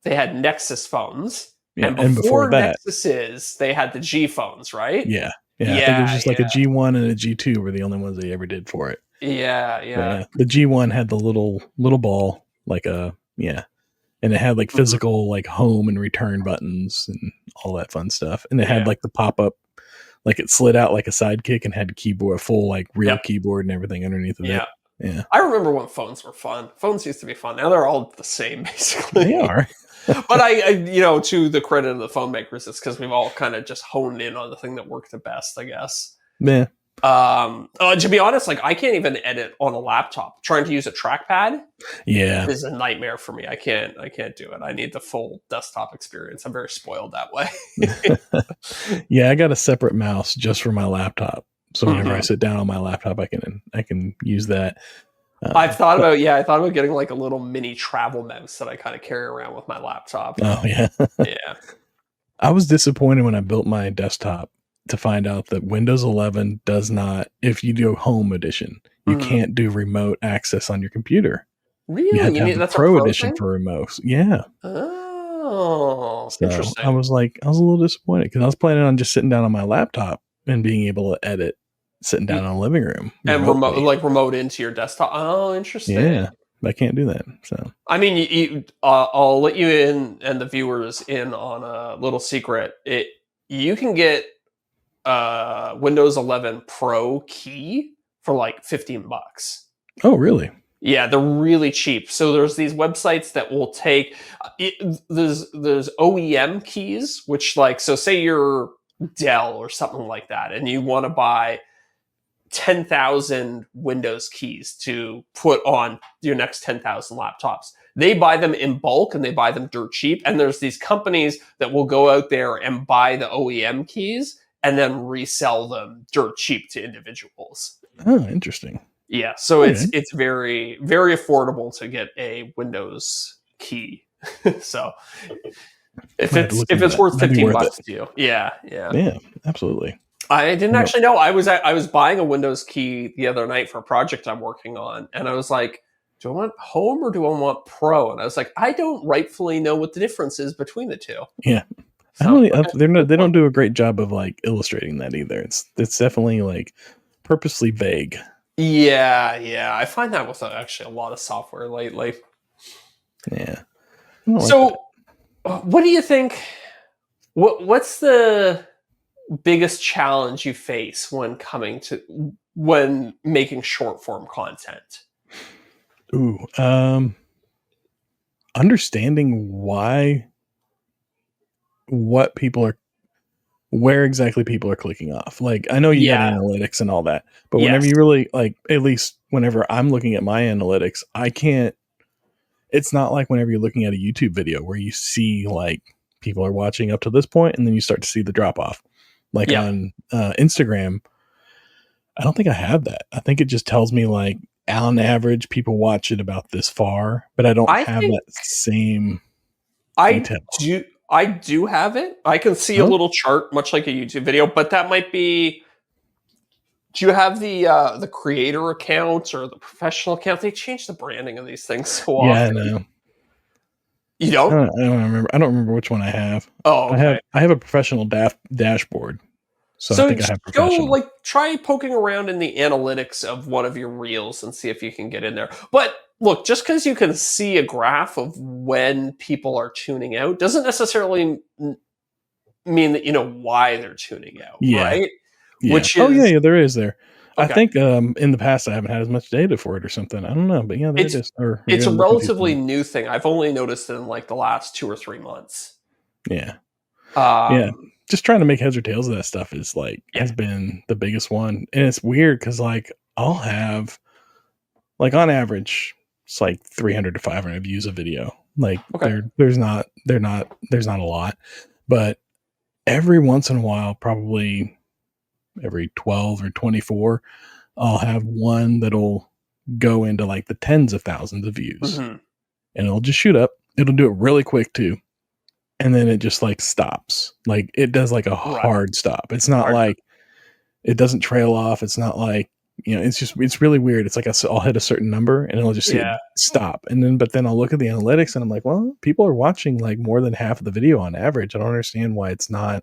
A: they had Nexus phones.
C: Yeah,
A: and before Nexuses, they had the G phones, right?
C: Yeah. I think it was just like a G1 and a G2 were the only ones they ever did for it.
A: Yeah.
C: The G1 had the little ball, like and it had like physical like home and return buttons and all that fun stuff. And it had like the pop-up, like it slid out like a sidekick and had a full like real keyboard and everything underneath of it. Yeah.
A: I remember when phones were fun. Phones used to be fun. Now they're all the same, basically.
C: They are.
A: But I to the credit of the phone makers, it's because we've all kind of just honed in on the thing that worked the best, I guess.
C: Yeah.
A: To be honest, like I can't even edit on a laptop. Trying to use a trackpad is a nightmare for me. I can't do it. I need the full desktop experience. I'm very spoiled that way.
C: I got a separate mouse just for my laptop. So whenever I sit down on my laptop, I can use that.
A: I thought about getting like a little mini travel mouse that I kind of carry around with my laptop.
C: Oh yeah.
A: Yeah.
C: I was disappointed when I built my desktop to find out that Windows 11 does not, if you do Home Edition, you can't do remote access on your computer.
A: Really?
C: You have to have the Pro Edition for remote. Yeah.
A: Oh, interesting.
C: I was a little disappointed because I was planning on just sitting down on my laptop and being able to edit sitting down in a living room
A: and remote into your desktop. Oh, interesting.
C: Yeah, but I can't do that. So
A: I mean, I'll let you in and the viewers in on a little secret. You can get Windows 11 Pro key for like $15.
C: Oh, really?
A: Yeah, they're really cheap. So there's these websites that will take there's OEM keys, which like, so say you're Dell or something like that, and you want to buy 10,000 Windows keys to put on your next 10,000 laptops. They buy them in bulk and they buy them dirt cheap. And there's these companies that will go out there and buy the OEM keys and then resell them dirt cheap to individuals.
C: Oh, interesting.
A: Yeah, so
C: Okay.
A: it's very, very affordable to get a Windows key. So if
C: Might have to look
A: it's
C: into that.
A: worth
C: Might be
A: 15
C: worth
A: bucks
C: it.
A: to you, yeah.
C: Yeah, absolutely.
A: I didn't
C: Yeah.
A: actually know. I was buying a Windows key the other night for a project I'm working on, and I was like, do I want Home or do I want Pro? And I was like, I don't rightfully know what the difference is between the two.
C: Yeah. I
A: So,
C: don't. They don't do a great job of like illustrating that either. It's definitely like purposely vague.
A: yeah. I find that with actually a lot of software lately.
C: Yeah. I don't like
A: So, what do you think? What's the biggest challenge you face when making short form content?
C: that. Ooh. Understanding where exactly people are clicking off. Like, I know you got
A: Yeah.
C: analytics and all that, but
A: Yes.
C: whenever you really like, at least whenever I'm looking at my analytics, I can't. It's not like whenever you're looking at a YouTube video where you see like people are watching up to this point and then you start to see the drop off. Like
A: Yeah.
C: on Instagram, I don't think I have that. I think it just tells me like on average people watch it about this far, but I don't
A: I
C: have
A: think
C: that same
A: I
C: detail.
A: do have it. I can see a
C: Huh?
A: little chart, much like a YouTube video, but that might be. Do you have the creator account or the professional account? They change the branding of these things so
C: Yeah, I
A: often.
C: know.
A: You don't?
C: I don't remember. I don't remember which one I have.
A: Oh, okay.
C: I have a professional dashboard, so I think I have
A: go
C: professional.
A: try poking around in the analytics of one of your reels and see if you can get in there. But look, just because you can see a graph of when people are tuning out doesn't necessarily mean that you know why they're tuning out,
C: Yeah.
A: right?
C: Yeah.
A: Which
C: Oh
A: is
C: yeah, there is there. I
A: okay.
C: think in the past I haven't had as much data for it or something. I don't know, but yeah, there it is. Or maybe
A: It's a
C: I'm looking too
A: relatively
C: small.
A: new thing. I've only noticed it in like the last 2 or 3 months.
C: Yeah.
A: Um,
C: Yeah. Just trying to make heads or tails of that stuff is like
A: Yeah.
C: has been the biggest one. And it's weird because like I'll have like on average it's like 300 to 500 views a video. Like
A: Okay.
C: there's not a lot, but every once in a while, probably every 12 or 24, I'll have one that'll go into like the tens of thousands of views
A: Mhm.
C: and it'll just shoot up. It'll do it really quick too. And then it just like stops. Like it does like a hard stop. It's not
A: Hard.
C: like it doesn't trail off. It's not like, it's really weird. It's like I'll hit a certain number and it'll just see
A: Yeah.
C: it stop. But then I'll look at the analytics and I'm like, well, people are watching like more than half of the video on average. I don't understand why it's not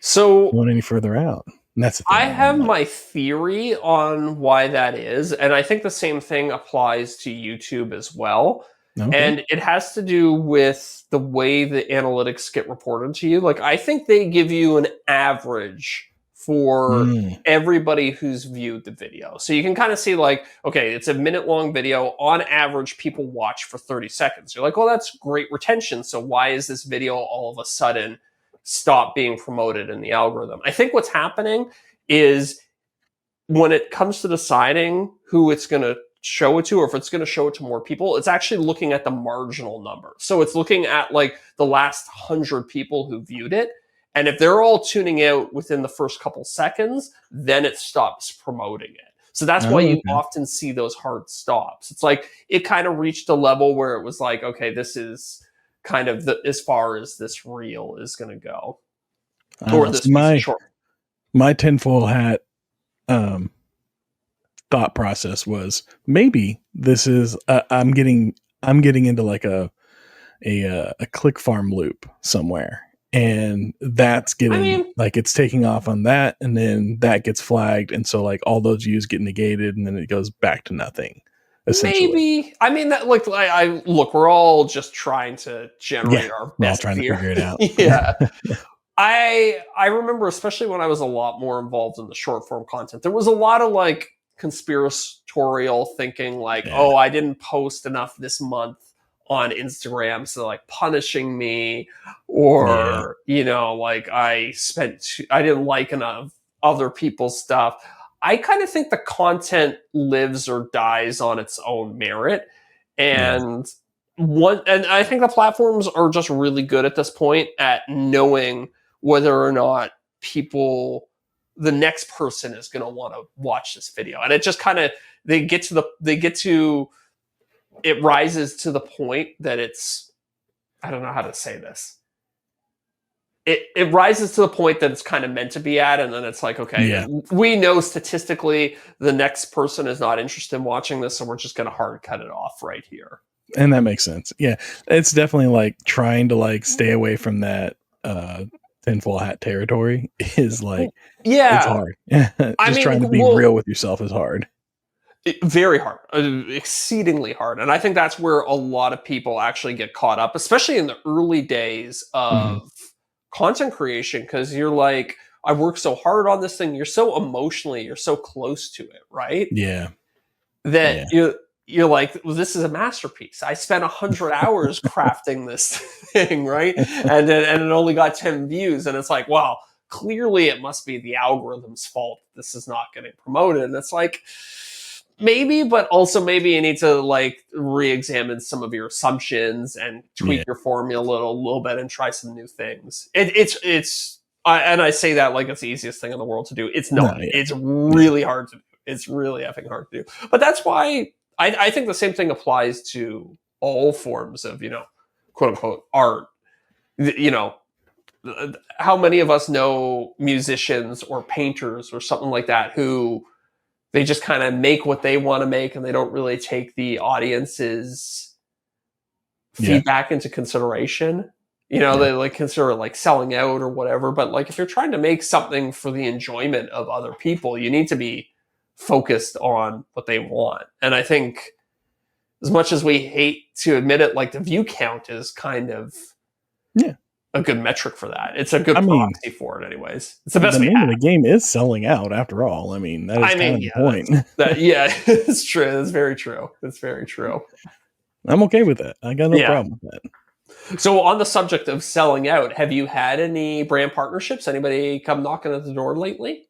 A: So
C: going any further out. And that's the thing.
A: I have
C: I'm like,
A: my theory on why that is, and I think the same thing applies to YouTube as well.
C: okay.
A: And it has to do with the way the analytics get reported to you. Like, I think they give you an average for everybody who's viewed the video. So you can kind of see, like, okay, it's a minute long video. On average, people watch for 30 seconds. You're like, well, that's great retention. So why is this video all of a sudden stop being promoted in the algorithm? I think what's happening is when it comes to deciding who it's going to show it to, or if it's going to show it to more people, it's actually looking at the marginal number. So it's looking at like the last 100 people who viewed it. And if they're all tuning out within the first couple seconds, then it stops promoting it. So that's why you often see those hard stops. It's like it kind of reached a level where it was like, okay, this is kind of as far as this reel is going to go. Or this
C: my tinfoil hat thought process was maybe this is I'm getting into like a click farm loop somewhere, and that's getting like it's taking off on that, and then that gets flagged, and so like all those views get negated, and then it goes back to nothing.
A: Maybe. I mean, that look. I look. We're all just trying to generate our best.
C: We're all trying to figure it out.
A: Yeah. I remember, especially when I was a lot more involved in the short form content, there was a lot of like conspiratorial thinking, like, oh, I didn't post enough this month on Instagram, so like punishing me, or like I didn't like enough other people's stuff. I kind of think the content lives or dies on its own merit. And and I think the platforms are just really good at this point at knowing whether or not the next person is going to want to watch this video. And it just kind of, it rises to the point that I don't know how to say this. It rises to the point that it's kind of meant to be at, and then it's like, okay, we know statistically the next person is not interested in watching this, so we're just going to hard cut it off right here.
C: And that makes sense. Yeah, it's definitely like trying to like stay away from that tinfoil hat territory is like, it's hard. Just trying to be real with yourself is hard.
A: Very hard, exceedingly hard. And I think that's where a lot of people actually get caught up, especially in the early days of content creation, because you're like, I worked so hard on this thing. You're so close to it, right?
C: Yeah.
A: That you're like, well, this is a masterpiece. I spent 100 hours crafting this thing, right? And it only got 10 views. And it's like, wow, clearly it must be the algorithm's fault this is not getting promoted. And it's like, maybe, but also maybe you need to like re-examine some of your assumptions and tweak your formula a little bit and try some new things. And I say that like it's the easiest thing in the world to do. It's not. It's really hard to do. It's really effing hard to do. But that's why I think the same thing applies to all forms of, quote unquote art. How many of us know musicians or painters or something like that who they just kind of make what they want to make and they don't really take the audience's feedback into consideration. They like consider it like selling out or whatever. But like if you're trying to make something for the enjoyment of other people, you need to be focused on what they want. And I think as much as we hate to admit it, like the view count is kind of a good metric for that. It's a good proxy for it anyways. It's the best we have.
C: The game is selling out after all. I mean, that is kind of the point.
A: It's true. That's very true. That's very true.
C: I'm okay with that. I got no problem with that.
A: So on the subject of selling out, have you had any brand partnerships? Anybody come knocking at the door lately?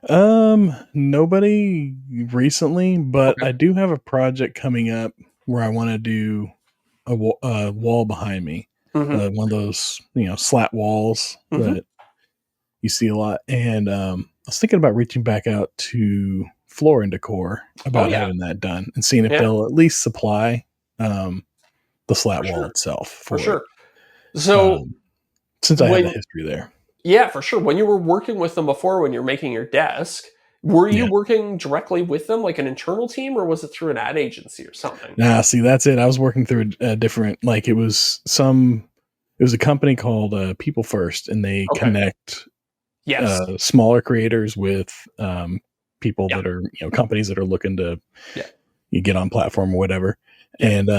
C: Nobody recently, but I do have a project coming up where I want to do a wall behind me. One of those, slat walls that you see a lot. And I was thinking about reaching back out to Floor and Decor about having that done and seeing if they'll at least supply the slat wall itself. For
A: sure. So
C: since I have a history there.
A: Yeah, for sure. When you were working with them before, when you're making your desk, were you working directly with them, like an internal team, or was it through an ad agency or something?
C: Nah, see, that's it. I was working through a different, like it was a company called People First, and they connect smaller creators with people that are, companies that are looking to you get on platform or whatever. And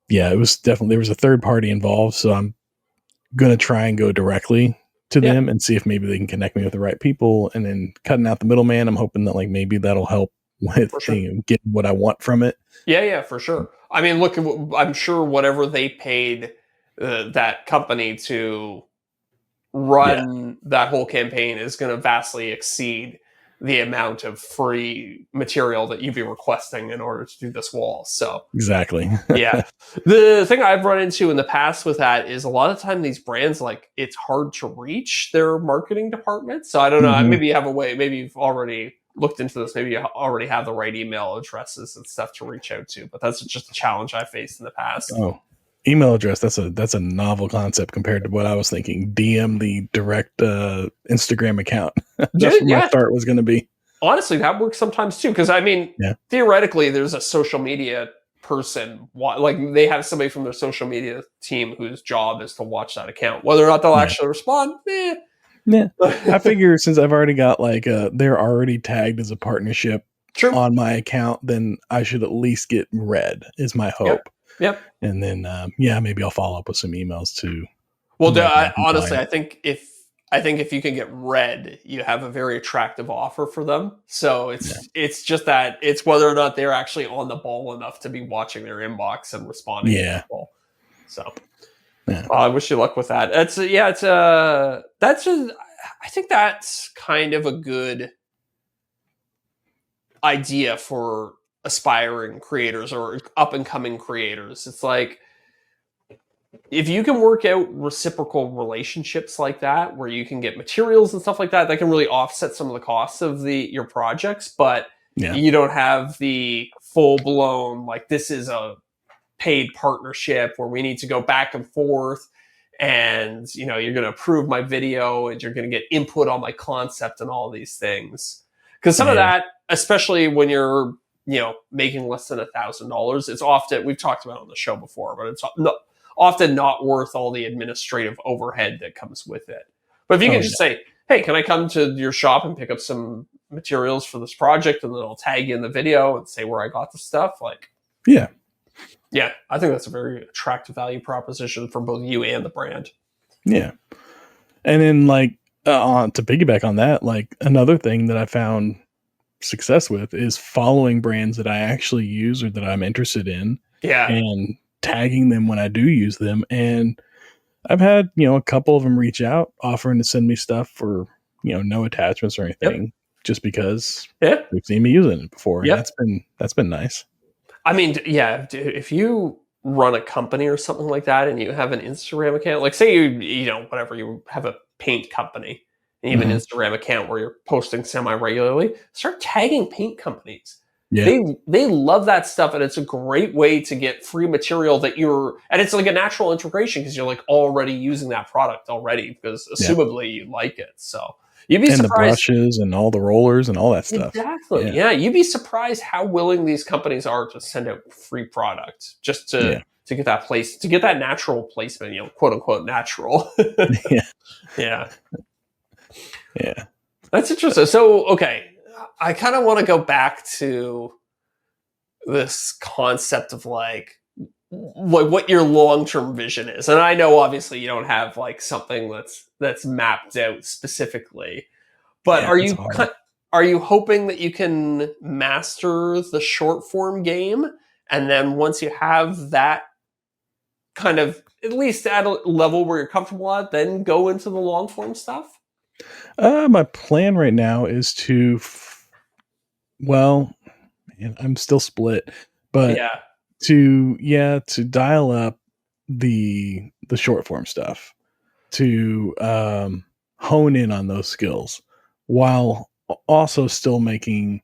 C: it was definitely, there was a third party involved. So I'm going to try and go directly to them and see if maybe they can connect me with the right people, and then cutting out the middleman. I'm hoping that like maybe that'll help with getting what I want from it. Yeah,
A: for sure. I mean, look, I'm sure whatever they paid that company to run that whole campaign is going to vastly exceed the amount of free material that you'd be requesting in order to do this wall. So
C: exactly.
A: The thing I've run into in the past with that is a lot of the time these brands, like it's hard to reach their marketing department. So I don't know, maybe you have a way, maybe you've already looked into this, maybe you already have the right email addresses and stuff to reach out to, but that's just a challenge I faced in the past.
C: Email address, that's a novel concept compared to what I was thinking. DM the direct Instagram account. That's where my start was going to be.
A: Honestly, that works sometimes too, because I mean, theoretically, there's a social media person, like they have somebody from their social media team whose job is to watch that account. Whether or not they'll actually respond,
C: I figure since I've already got like they're already tagged as a partnership on my account, then I should at least get read, is my hope.
A: Yep.
C: And then, maybe I'll follow up with some emails too.
A: Well, honestly, I think if you can get read, you have a very attractive offer for them. So it's just that it's whether or not they're actually on the ball enough to be watching their inbox and responding to people. So I wish you luck with that. I think that's kind of a good idea for aspiring creators or up and coming creators. It's like, if you can work out reciprocal relationships like that, where you can get materials and stuff like that, that can really offset some of the costs of your projects, but
C: Yeah.
A: you don't have the full blown, like, this is a paid partnership where we need to go back and forth, and you're going to approve my video and you're going to get input on my concept and all these things. Because some of
C: Yeah.
A: that, especially when you're making less than $1,000, it's often, we've talked about it on the show before, but it's often not worth all the administrative overhead that comes with it. But if you can just say, hey, can I come to your shop and pick up some materials for this project, and then I'll tag you in the video and say where I got the stuff, like,
C: Yeah.
A: yeah, I think that's a very attractive value proposition for both you and the brand.
C: Yeah. And then, like, to piggyback on that, like, another thing that I found success with is following brands that I actually use or that I'm interested in,
A: Yeah.
C: and tagging them when I do use them. And I've had, a couple of them reach out offering to send me stuff for, no attachments or anything, just because they've seen me using it before. And that's been nice. I
A: mean, yeah, if you run a company or something like that and you have an Instagram account, like, say whatever, you have a paint company and you have an Instagram account where you're posting semi-regularly, start tagging paint companies. Yeah. They love that stuff, and it's a great way to get free material and it's like a natural integration because you're like already using that product already, because assumably you like it. So you'd be surprised.
C: The brushes and all the rollers and all that stuff.
A: Exactly. Yeah. You'd be surprised how willing these companies are to send out free product just to get that natural placement, quote unquote natural. Yeah. That's interesting. So, okay, I kind of want to go back to this concept of like what your long-term vision is. And I know obviously you don't have like something that's mapped out specifically, but are you hoping that you can master the short form game, and then once you have that kind of at least at a level where you're comfortable at, then go into the long form stuff?
C: My plan right now is to, I'm still split, but to dial up the short form stuff, to hone in on those skills while also still making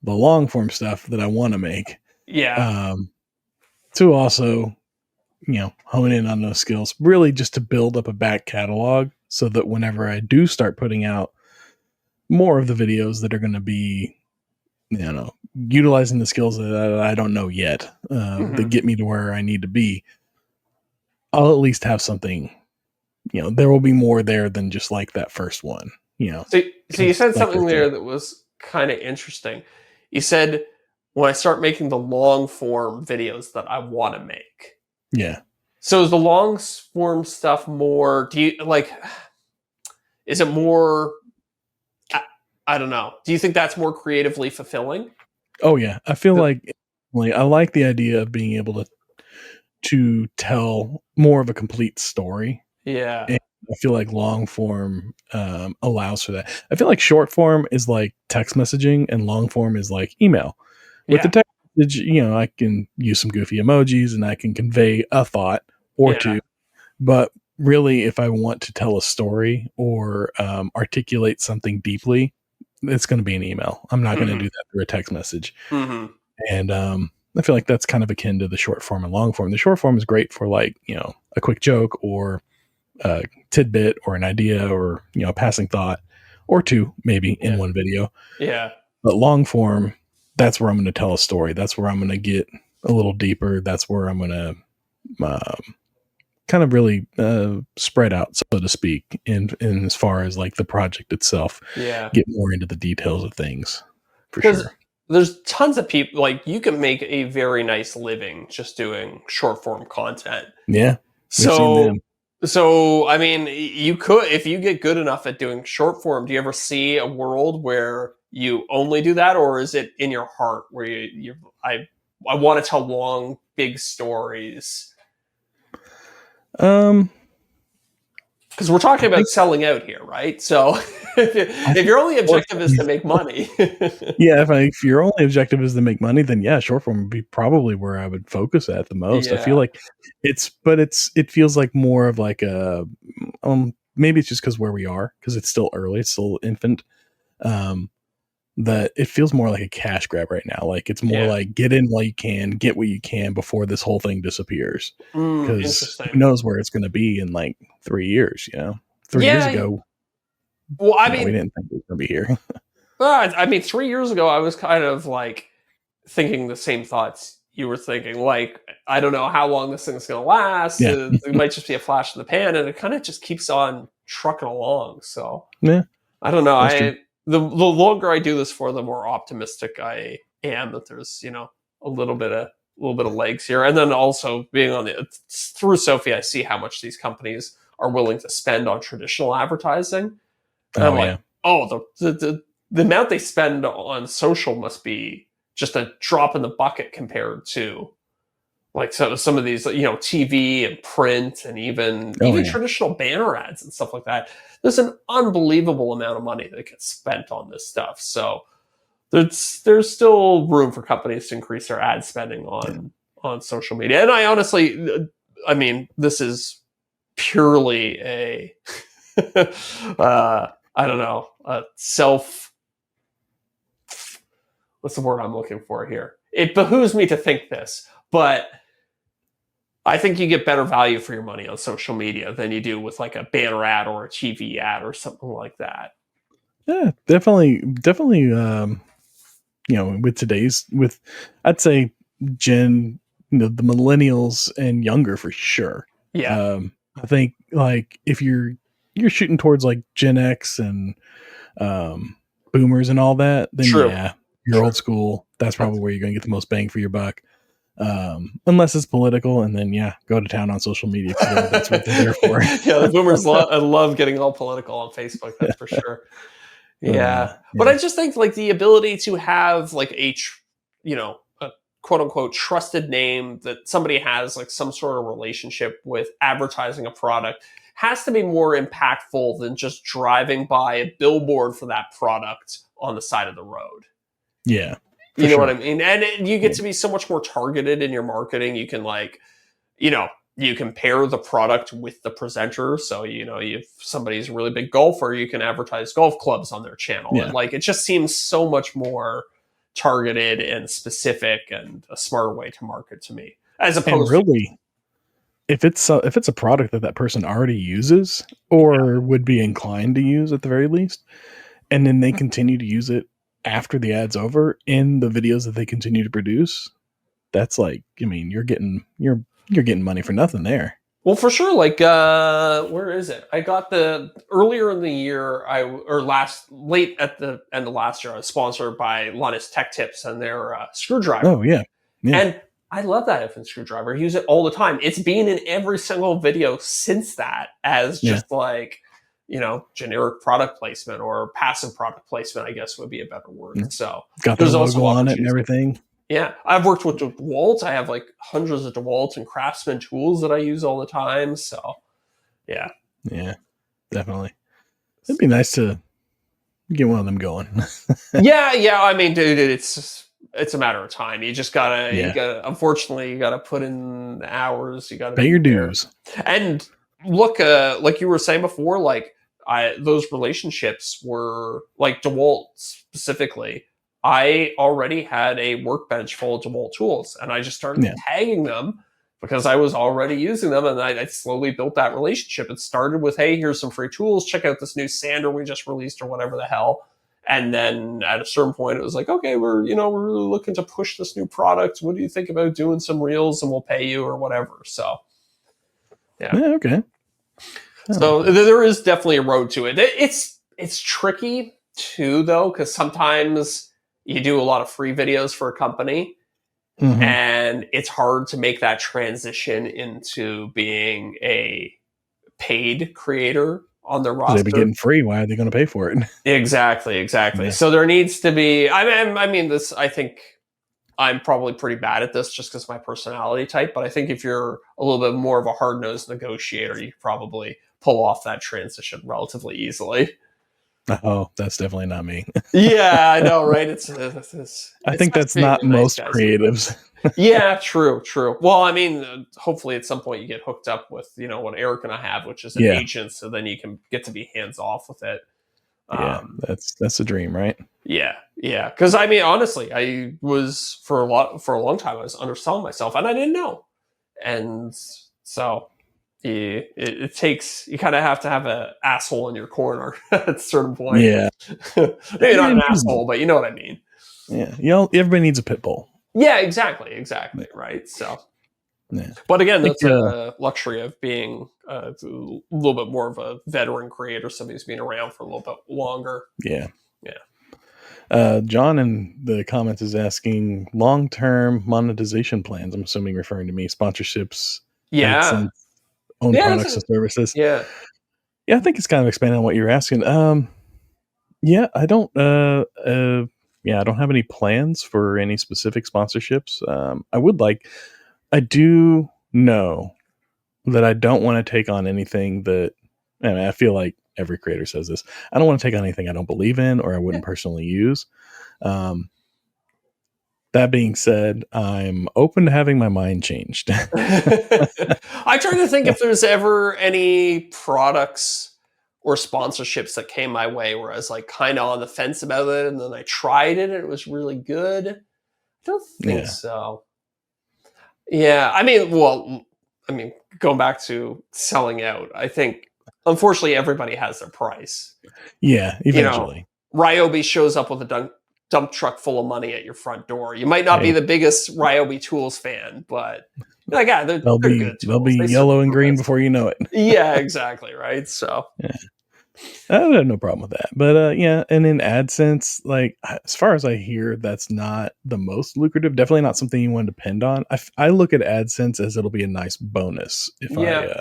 C: the long form stuff that I want to make. To also, hone in on those skills, really just to build up a back catalog so that whenever I do start putting out more of the videos that are going to be, utilizing the skills that I don't know yet, that get me to where I need to be, I'll at least have something, there will be more there than just like that first one,
A: So you said something there that was kind of interesting. You said, when I start making the long form videos that I want to make.
C: Yeah.
A: So is the long form stuff more, is it more, I don't know. Do you think that's more creatively fulfilling?
C: Oh yeah. I feel like I like the idea of being able to tell more of a complete story.
A: Yeah.
C: And I feel like long form allows for that. I feel like short form is like text messaging and long form is like email. With the text message, I can use some goofy emojis and I can convey a thought or two. But really, if I want to tell a story or articulate something deeply, it's going to be an email. I'm not going to do that through a text message. And I feel like that's kind of akin to the short form and long form. The short form is great for like, a quick joke or a tidbit or an idea or, a passing thought or two, maybe in one video.
A: Yeah.
C: But long form, that's where I'm going to tell a story. That's where I'm going to get a little deeper. That's where I'm going to kind of really spread out, so to speak, in as far as like the project itself.
A: Yeah.
C: Get more into the details of things, for sure.
A: There's tons of people, like, you can make a very nice living just doing short form content.
C: Yeah.
A: So I mean, you could, if you get good enough at doing short form, do you ever see a world where you only do that, or is it in your heart where I want to tell long, big stories?
C: Because
A: we're talking about selling out here, right? So if your only objective is to make money.
C: Yeah, if your only objective is to make money, then yeah, short form would be probably where I would focus at the most. I feel
A: Yeah.
C: like it feels like more of like a maybe it's just because where we are, because it's still early, it's still infant. That it feels more like a cash grab right now. Like it's more
A: Yeah.
C: like get in while you can, get what you can before this whole thing disappears. Because
A: Interesting.
C: who knows where it's going to be in like 3 years? 3 years
A: Yeah.
C: ago,
A: Well, I
C: we
A: mean,
C: didn't think it was going to be here.
A: 3 years ago, I was kind of like thinking the same thoughts you were thinking. Like, I don't know how long this thing's going to last.
C: Yeah.
A: It might just be a flash in the pan, and it kind of just keeps on trucking along. So,
C: Yeah,
A: I don't know.
C: that's true.
A: The longer I do this for, the more optimistic I am that there's a little bit of legs here. And then also being on through Sophie, I see how much these companies are willing to spend on traditional advertising. And I'm like, the amount they spend on social must be just a drop in the bucket compared to like some of these, TV and print and even traditional banner ads and stuff like that. There's an unbelievable amount of money that gets spent on this stuff. So there's still room for companies to increase their ad spending on social media. And I honestly, this is purely a I don't know, what's the word I'm looking for here? It behooves me to think this, but I think you get better value for your money on social media than you do with like a banner ad or a TV ad or something like that.
C: Yeah, definitely. With I'd say the millennials and younger for sure.
A: Yeah.
C: I think like if you're shooting towards like Gen X and boomers and all that, then
A: True.
C: yeah, you're old school. That's probably where you're going to get the most bang for your buck. Unless it's political, and then yeah, go to town on social media. That's what they're there for.
A: Yeah, the boomers love getting all political on Facebook. That's for sure. Yeah. But I just think like the ability to have like a quote unquote trusted name that somebody has like some sort of relationship with advertising a product has to be more impactful than just driving by a billboard for that product on the side of the road.
C: Yeah.
A: You know what I mean? And you get to be so much more targeted in your marketing. You can you can pair the product with the presenter. So, if somebody's a really big golfer, you can advertise golf clubs on their channel.
C: Yeah.
A: And it just seems so much more targeted and specific and a smarter way to market to me. As opposed
C: to if it's a product that person already uses or would be inclined to use at the very least, and then they continue to use it after the ad's over in the videos that they continue to produce, that's like, you're getting money for nothing there.
A: Well, for sure. Where is it? I got earlier in the year, late at the end of last year, I was sponsored by Linus Tech Tips and their screwdriver.
C: Oh yeah.
A: And I love that infant screwdriver. I use it all the time. It's been in every single video since that as just generic product placement or passive product placement, I guess would be a better word. Yeah. So
C: got the logo on it and everything.
A: Yeah. I've worked with DeWalt. I have like hundreds of DeWalt and Craftsman tools that I use all the time. So yeah.
C: Yeah, definitely. It'd be nice to get one of them going.
A: Yeah. Dude, it's a matter of time. You just gotta, unfortunately, you gotta put in the hours. You gotta
C: pay your dues.
A: And look, like you were saying before, those relationships were like DeWalt specifically. I already had a workbench full of DeWalt tools, and I just started tagging them because I was already using them, and I slowly built that relationship. It started with, hey, here's some free tools. Check out this new sander we just released or whatever the hell. And then at a certain point, it was like, okay, we're looking to push this new product. What do you think about doing some reels and we'll pay you or whatever? So, yeah.
C: Okay.
A: So there is definitely a road to it. It's tricky too, though, because sometimes you do a lot of free videos for a company, and it's hard to make that transition into being a paid creator on their roster.
C: They'd be getting free. Why are they going to pay for it?
A: Exactly. Yeah. So there needs to be. This. I think I'm probably pretty bad at this just because of my personality type. But I think if you're a little bit more of a hard-nosed negotiator, you could probably pull off that transition relatively easily.
C: Oh, that's definitely not me.
A: Yeah, I know, right? It's
C: I
A: it
C: think
A: sucks
C: that's
A: being
C: not
A: the nice
C: most
A: guy
C: creatives.
A: sometimes. Yeah, true, true. Well, I mean, hopefully at some point you get hooked up with what Eric and I have, which is an
C: Yeah,
A: agent, so then you can get to be hands off with it.
C: yeah,
A: Um,
C: that's a dream, right?
A: yeah, yeah. Because I mean, honestly, I was for a long time I was underselling myself, and I didn't know, and so it takes you kind of have to have an asshole in your corner at a certain point.
C: Yeah,
A: Maybe not an asshole, but you know what I mean.
C: yeah. Everybody needs a pit bull.
A: Yeah, exactly, exactly, right. So,
C: Yeah,
A: but again,
C: I think,
A: that's a luxury of being a little bit more of a veteran creator, somebody who's been around for a little bit longer.
C: yeah.
A: Yeah.
C: John in the comments is asking long-term monetization plans. I'm assuming referring to me, sponsorships,
A: Yeah,
C: AdSense, own
A: yeah,
C: products and services.
A: yeah.
C: Yeah, I think it's kind of expanding on what you're asking. Yeah, I don't. Yeah, I don't have any plans for any specific sponsorships. I do know that I don't want to take on anything that. I mean, I feel like every creator says this. I don't want to take on anything I don't believe in or I wouldn't personally use. Um, that being said, I'm open to having my mind changed.
A: I try to think if there's ever any products or sponsorships that came my way where I was like kind of on the fence about it, and then I tried it and it was really good. I don't think
C: Yeah,
A: so. Yeah, I mean, well, I mean, going back to selling out, I think unfortunately everybody has their price.
C: yeah.
A: You know,
C: Eventually,
A: Ryobi shows up with a dump truck full of money at your front door. You might not be
C: hey,
A: the biggest Ryobi tools fan, but you're like, they're good
C: they'll be
A: tools. They serve
C: yellow
A: a
C: and green
A: purpose.
C: before you know it.
A: Yeah, exactly. Right. So,
C: Yeah. I have no problem with that. But yeah, and in AdSense, like as far as I hear, that's not the most lucrative. Definitely not something you want to depend on. I look at AdSense as it'll be a nice bonus if I
A: yeah,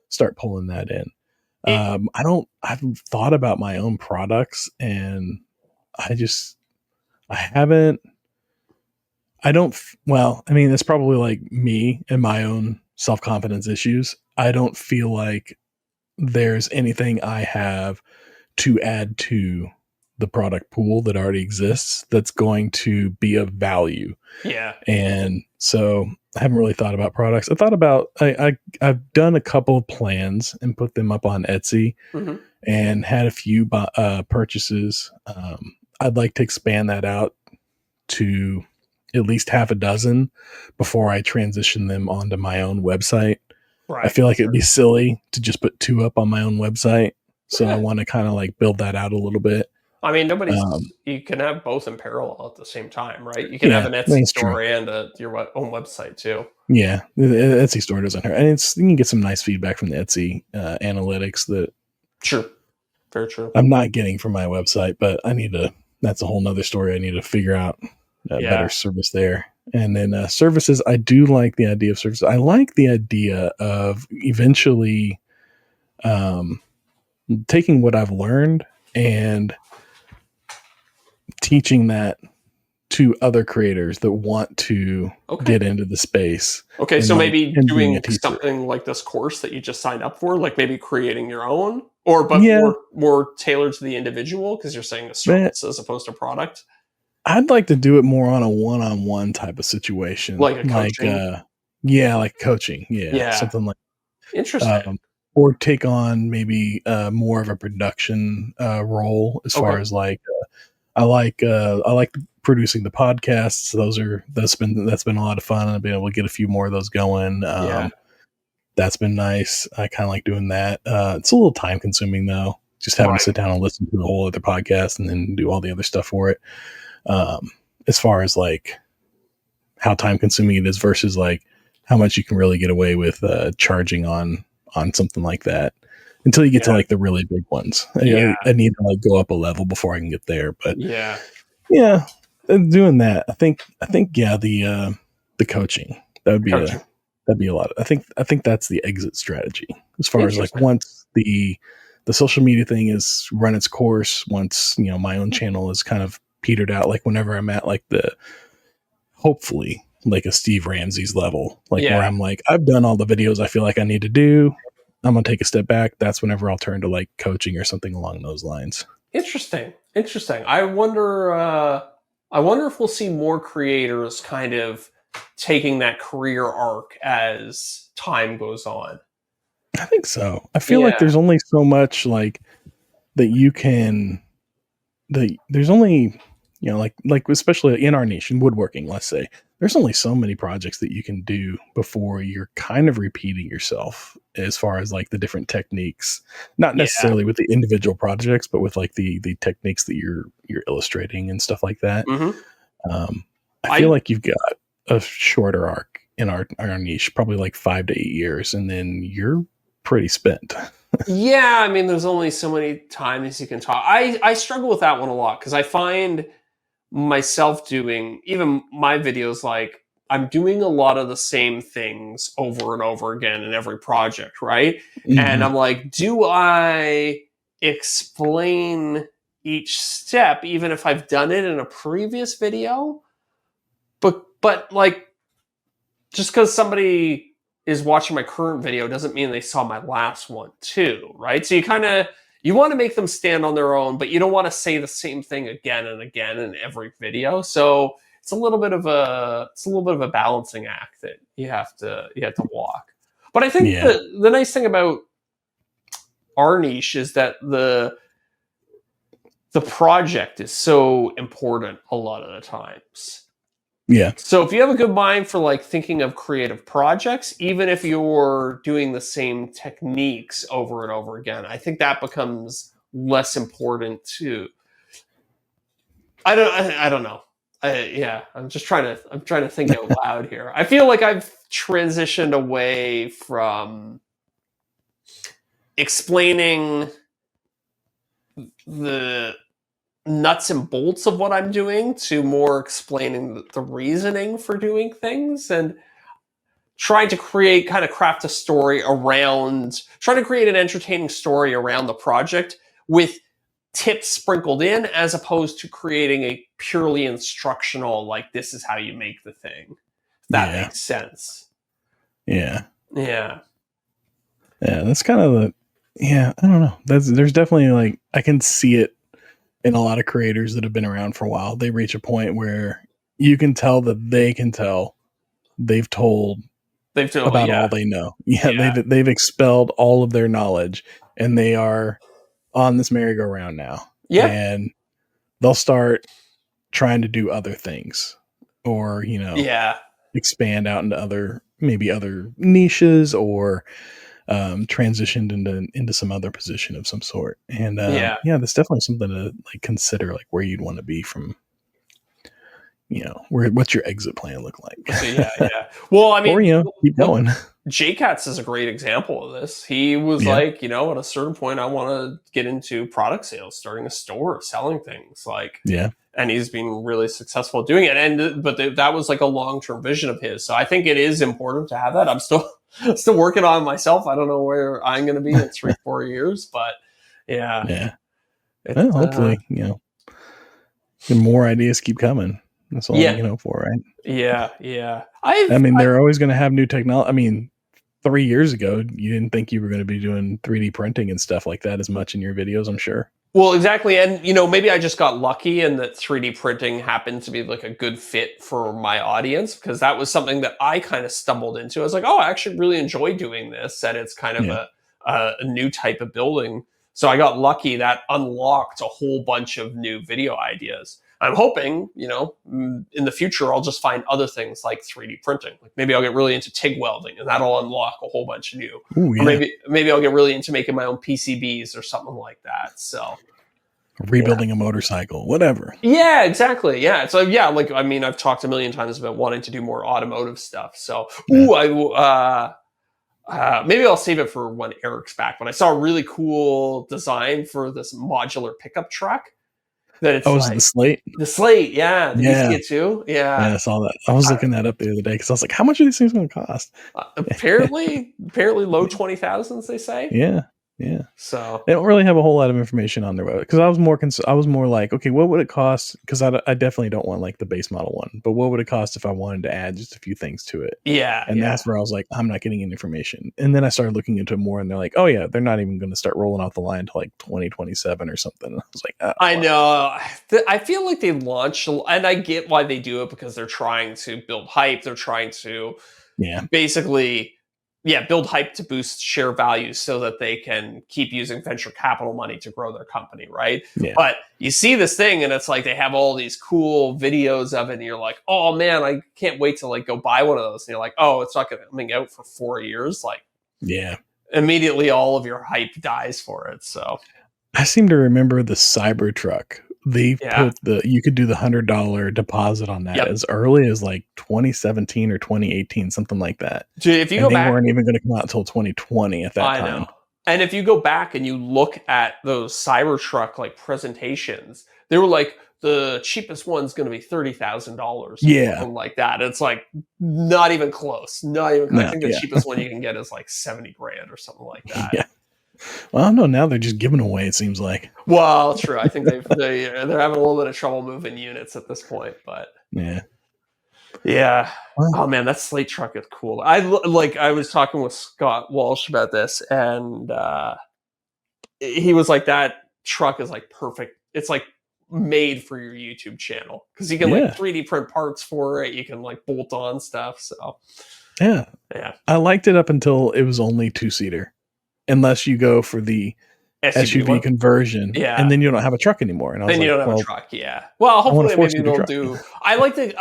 C: start pulling that in.
A: it,
C: I've thought about my own products and I haven't, well, I mean, it's probably like me and my own self confidence issues. I don't feel like there's anything I have to add to the product pool that already exists that's going to be of value.
A: yeah,
C: And so I haven't really thought about products. I thought about I've done a couple of plans and put them up on Etsy
A: hmm
C: and had a few purchases. I'd like to expand that out to at least half a dozen before I transition them onto my own website. I
A: right.
C: feel like it'd
A: Sure.
C: be silly to just put two up on my own website. So I
A: Yeah.
C: want to kind of like build that out a little bit.
A: I mean,
C: Um,
A: you can have both in parallel at the same time, right? You can have
C: yeah,
A: an Etsy
C: that's true.
A: store and your own website too.
C: Yeah, the Etsy store doesn't hurt, and you can get some nice feedback from the Etsy analytics that
A: True. Very true.
C: I'm not getting from my website. But I need to. That's a whole nother story. I need to figure out a better
A: Yeah.
C: service there. And then services, I do like the idea of services. I like the idea of eventually taking what I've learned and teaching that to other creators that want to
A: Okay.
C: get into the space.
A: Okay.
C: And
A: So
C: like
A: maybe
C: and being a
A: doing
C: teacher.
A: something like this course that you just signed up for, like maybe creating your own, but
C: Yeah,
A: more tailored to the individual because you're saying a
C: that
A: service as opposed to product,
C: I'd like to do it more on a one-on-one type of situation.
A: like a
C: Like
A: coaching.
C: yeah, like coaching. Yeah,
A: Yeah.
C: something like
A: Interesting.
C: or take on maybe more of a production role as far
A: Okay.
C: as like I like producing the podcasts. That's been a lot of fun. I've been able to get a few more of those going.
A: Yeah.
C: That's been nice. I kind of like doing that. It's a little time consuming though, just having to
A: Right.
C: sit down and listen to the whole other podcast and then do all the other stuff for it. As far as like how time consuming it is versus like how much you can really get away with charging on something like that until you get to
A: Yeah.
C: like the really big ones.
A: Yeah.
C: I need to like go up a level before I can get there. But
A: Yeah.
C: yeah, doing that, I think yeah, the coaching
A: Coaching.
C: that'd be a lot. I think that's the exit strategy as far as like
A: Interesting.
C: once the social media thing is run its course, once my own channel is kind of petered out, like whenever I'm at like hopefully like a Steve Ramsey's level, like where
A: Yeah.
C: I'm like, I've done all the videos I feel like I need to do. I'm gonna take a step back. That's whenever I'll turn to like coaching or something along those lines.
A: Interesting. Interesting. I wonder. I wonder if we'll see more creators kind of taking that career arc as time goes on.
C: I think so. I feel like
A: Yeah.
C: there's only so much like that you can. There's only, like especially in our niche in woodworking, let's say, there's only so many projects that you can do before you're kind of repeating yourself as far as like the different techniques, not
A: Yeah.
C: necessarily with the individual projects, but with like the techniques that you're illustrating and stuff like that.
A: hmm
C: I feel like you've got a shorter arc in our niche, probably like 5 to 8 years, and then you're pretty spent.
A: Yeah, I mean, there's only so many times you can talk. I struggle with that one a lot because I find myself doing even my videos like I'm doing a lot of the same things over and over again in every project, right? And
C: Mhm.
A: I'm like, do I explain each step even if I've done it in a previous video? But like just because somebody is watching my current video doesn't mean they saw my last one too, right? So you want to make them stand on their own, but you don't want to say the same thing again and again in every video. So it's a little bit of a balancing act that you have to walk. But I think
C: Yeah.
A: the nice thing about our niche is that the project is so important a lot of the times.
C: Yeah.
A: So if you have a good mind for like thinking of creative projects, even if you're doing the same techniques over and over again, I think that becomes less important too. I don't know. I'm trying to think out loud here. I feel like I've transitioned away from explaining the nuts and bolts of what I'm doing to more explaining the reasoning for doing things and trying to craft a story around, trying to create an entertaining story around the project with tips sprinkled in as opposed to creating a purely instructional, like, this is how you make the thing. If that
C: Yeah.
A: makes sense.
C: Yeah.
A: Yeah.
C: Yeah. That's kind of I don't know. There's definitely like, I can see it in a lot of creators that have been around for a while. They reach a point where you can tell that they can tell they've told
A: They've told,
C: about
A: yeah.
C: all they know. Yeah.
A: Yeah.
C: They've expelled all of their knowledge and they are on this merry-go-round now.
A: Yeah.
C: And they'll start trying to do other things or,
A: Yeah.
C: expand out into other niches or transitioned into some other position of some sort. And
A: Yeah.
C: that's definitely something to like consider, like where you'd want to be from, what's your exit plan look like?
A: So, yeah. Well, I mean,
C: Or, keep going.
A: JCats is a great example of this. He was
C: Yeah.
A: like, at a certain point, I want to get into product sales, starting a store, selling things, like,
C: Yeah.
A: and he's been really successful doing it. But that was like a long-term vision of his. So I think it is important to have that. I'm still working on it myself. I don't know where I'm going to be in 3-4 years, but yeah.
C: Yeah. Well, hopefully, the more ideas keep coming. That's all you can hope for, right?
A: Yeah.
C: They're always going to have new technology. I mean, 3 years ago, you didn't think you were going to be doing 3D printing and stuff like that as much in your videos, I'm sure.
A: Well, exactly. And, maybe I just got lucky and that 3D printing happened to be like a good fit for my audience, because that was something that I kind of stumbled into. I was like, oh, I actually really enjoy doing this. And it's kind of a new type of building. So I got lucky. That unlocked a whole bunch of new video ideas. I'm hoping, in the future, I'll just find other things like 3D printing. Like maybe I'll get really into TIG welding and that'll unlock a whole bunch of new.
C: Ooh, yeah.
A: Or maybe I'll get really into making my own PCBs or something like that. So
C: rebuilding a motorcycle, whatever.
A: Yeah, exactly. Yeah. So like, I mean, I've talked a million times about wanting to do more automotive stuff. So, maybe I'll save it for when Eric's back. But I saw a really cool design for this modular pickup truck. That it's
C: is it the Slate?
A: The Slate, yeah. Did you see it too? Yeah.
C: Yeah, I saw that. I was looking that up the other day because I was like, how much are these things going to cost?
A: Apparently low 20,000s, they say.
C: Yeah. Yeah.
A: So
C: They don't really have a whole lot of information on their website because I was more like, okay, what would it cost? Because I definitely don't want like the base model one, but what would it cost if I wanted to add just a few things to it?
A: yeah,
C: And that's where I was like, I'm not getting any information. And then I started looking into it more, and they're like, oh yeah, they're not even going to start rolling off the line until like 2027 or something. I was like, oh,
A: I
C: wow.
A: know. I feel like they launched, and I get why they do it because they're trying to build hype. They're trying to
C: Yeah,
A: basically, yeah, build hype to boost share values so that they can keep using venture capital money to grow their company, right?
C: yeah,
A: But you see this thing, and it's like they have all these cool videos of it, and you're like, oh man, I can't wait to like go buy one of those. And you're like, oh, it's not coming out for 4 years. Like
C: yeah.
A: immediately, all of your hype dies for it. So
C: I seem to remember the Cybertruck. They
A: yeah,
C: you could do the $100 deposit on that
A: yep.
C: as early as like 2017 or 2018, something like that.
A: Dude, if you
C: And
A: go
C: they
A: back,
C: weren't even going to come out until 2020 at that
A: I
C: time.
A: know. And if you go back and you look at those Cybertruck like presentations, they were like the cheapest one's going to be $30,000 or
C: Yeah.
A: something like that. It's like not even close. Not even.
C: No,
A: I think the
C: yeah.
A: cheapest one you can get is like 70 grand or something like that.
C: Yeah. Well, I don't know. Now they're just giving away. It seems like.
A: Well, true. I think they're having a little bit of trouble moving units at this point, but
C: Yeah.
A: yeah.
C: Well,
A: Oh man, that slate truck is cool. I was talking with Scott Walsh about this, and he was like, "That truck is like perfect. It's like made for your YouTube channel because you can
C: Yeah.
A: like 3D print parts for it. You can like bolt on stuff. So
C: yeah.
A: yeah,
C: I liked it up until it was only 2-seater, unless you go for the SUV
A: one.
C: conversion,
A: Yeah.
C: and then you don't have a truck anymore. And I was
A: Then
C: like,
A: you don't have
C: well,
A: a truck, yeah. Well,
C: I want a
A: hopefully maybe
C: 4-seater
A: they'll
C: truck.
A: do.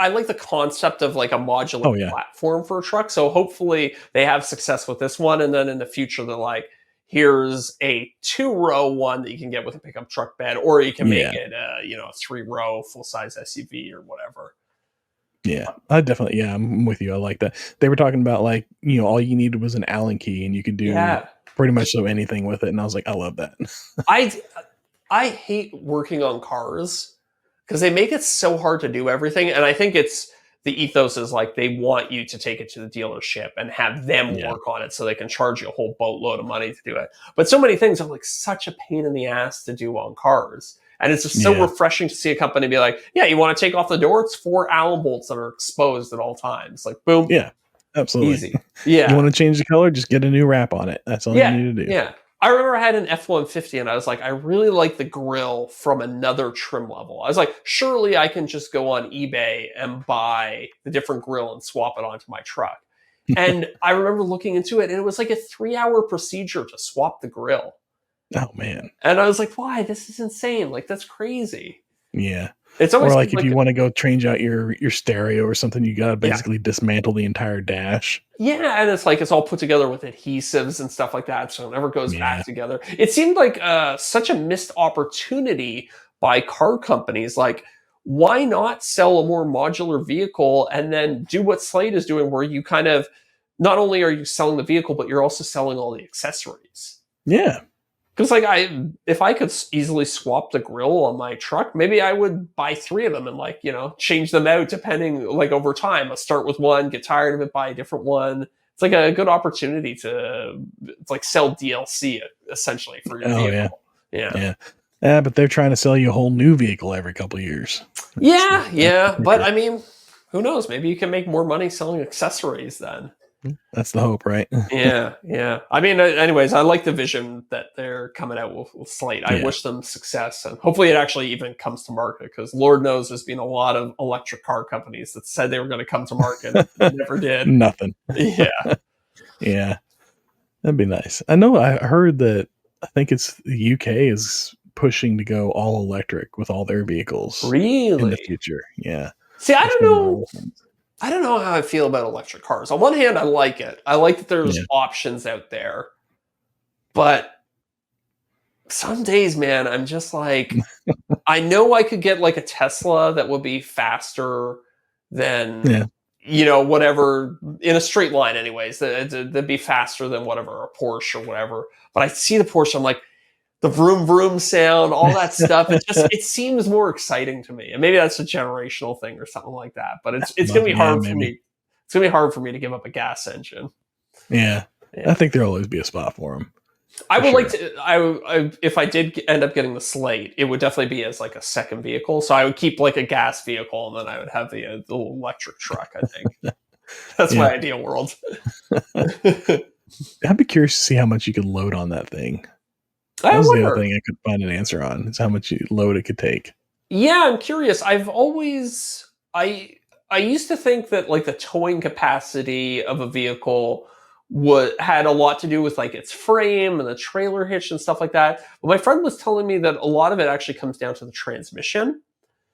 A: I like the concept of like a modular
C: Oh, yeah.
A: platform for a truck. So hopefully they have success with this one, and then in the future they're like, here's a 2-row one that you can get with a pickup truck bed, or you can make
C: Yeah.
A: it a 3-row full size SUV or whatever.
C: Yeah, I'm with you. I like that. They were talking about like, all you needed was an Allen key and you could do
A: Yeah,
C: pretty much so anything with it. And I was like, I love that.
A: I hate working on cars because they make it so hard to do everything, and I think it's the ethos is like they want you to take it to the dealership and have them
C: Yeah.
A: work on it so they can charge you a whole boatload of money to do it. But so many things are like such a pain in the ass to do on cars. And it's just so
C: Yeah.
A: refreshing to see a company be like, yeah, you want to take off the door? It's 4 Allen bolts that are exposed at all times. Like, boom.
C: Yeah, absolutely.
A: Easy. Yeah.
C: You want to change the color? Just get a new wrap on it. That's all you need to do.
A: Yeah. I remember I had an F-150 and I was like, I really like the grill from another trim level. I was like, surely I can just go on eBay and buy the different grill and swap it onto my truck. And I remember looking into it and it was like a 3-hour procedure to swap the grill.
C: Oh man.
A: And I was like, why? This is insane. Like, that's crazy.
C: Yeah.
A: It's always
C: Or like if you want to go change out your stereo or something, you got to basically dismantle the entire dash.
A: Yeah, and it's like it's all put together with adhesives and stuff like that, so it never goes
C: Yeah.
A: back together. It seemed like such a missed opportunity by car companies. Like, why not sell a more modular vehicle and then do what Slate is doing, where you kind of not only are you selling the vehicle, but you're also selling all the accessories.
C: Yeah.
A: Because like if I could easily swap the grill on my truck, maybe I would buy 3 of them and like change them out depending like over time. I'll start with one, get tired of it, buy a different one. It's like a good opportunity to like sell DLC essentially for your vehicle. Yeah.
C: Yeah, but they're trying to sell you a whole new vehicle every couple of years.
A: Yeah. But I mean, who knows? Maybe you can make more money selling accessories then.
C: That's the hope, right?
A: Yeah. I mean, anyways, I like the vision that they're coming out with Slate. I
C: Yeah.
A: wish them success, and hopefully it actually even comes to market, because Lord knows there's been a lot of electric car companies that said they were going to come to market and never did.
C: Nothing.
A: Yeah.
C: Yeah. That'd be nice. I know I heard that I think it's the UK is pushing to go all electric with all their vehicles in the
A: Really?
C: future. Yeah.
A: See, I
C: That's
A: don't
C: been one
A: know.
C: of the things.
A: I don't know how I feel about electric cars. On one hand, I like it. I like that there's
C: Yeah.
A: options out there. But some days, man, I'm just like, I know I could get like a Tesla that would be faster than,
C: Yeah.
A: whatever, in a straight line anyways, that'd be faster than whatever, a Porsche or whatever. But I see the Porsche, I'm like, the vroom vroom sound, all that stuff. It seems more exciting to me, and maybe that's a generational thing or something like that. But it's gonna be hard for me. It's gonna be hard for me to give up a gas engine.
C: Yeah.
A: Yeah.
C: I think there'll always be a spot for them.
A: I
C: For
A: would like
C: sure.
A: to. If I did end up getting the Slate, it would definitely be as like a second vehicle. So I would keep like a gas vehicle, and then I would have the little electric truck. I think that's my
C: Yeah.
A: ideal world.
C: I'd be curious to see how much you could load on that thing. That
A: I
C: was the other
A: wonder.
C: thing I could find an answer on, is how much load it could take.
A: Yeah, I'm curious. I used to think that like the towing capacity of a vehicle had a lot to do with like its frame and the trailer hitch and stuff like that. But my friend was telling me that a lot of it actually comes down to the transmission.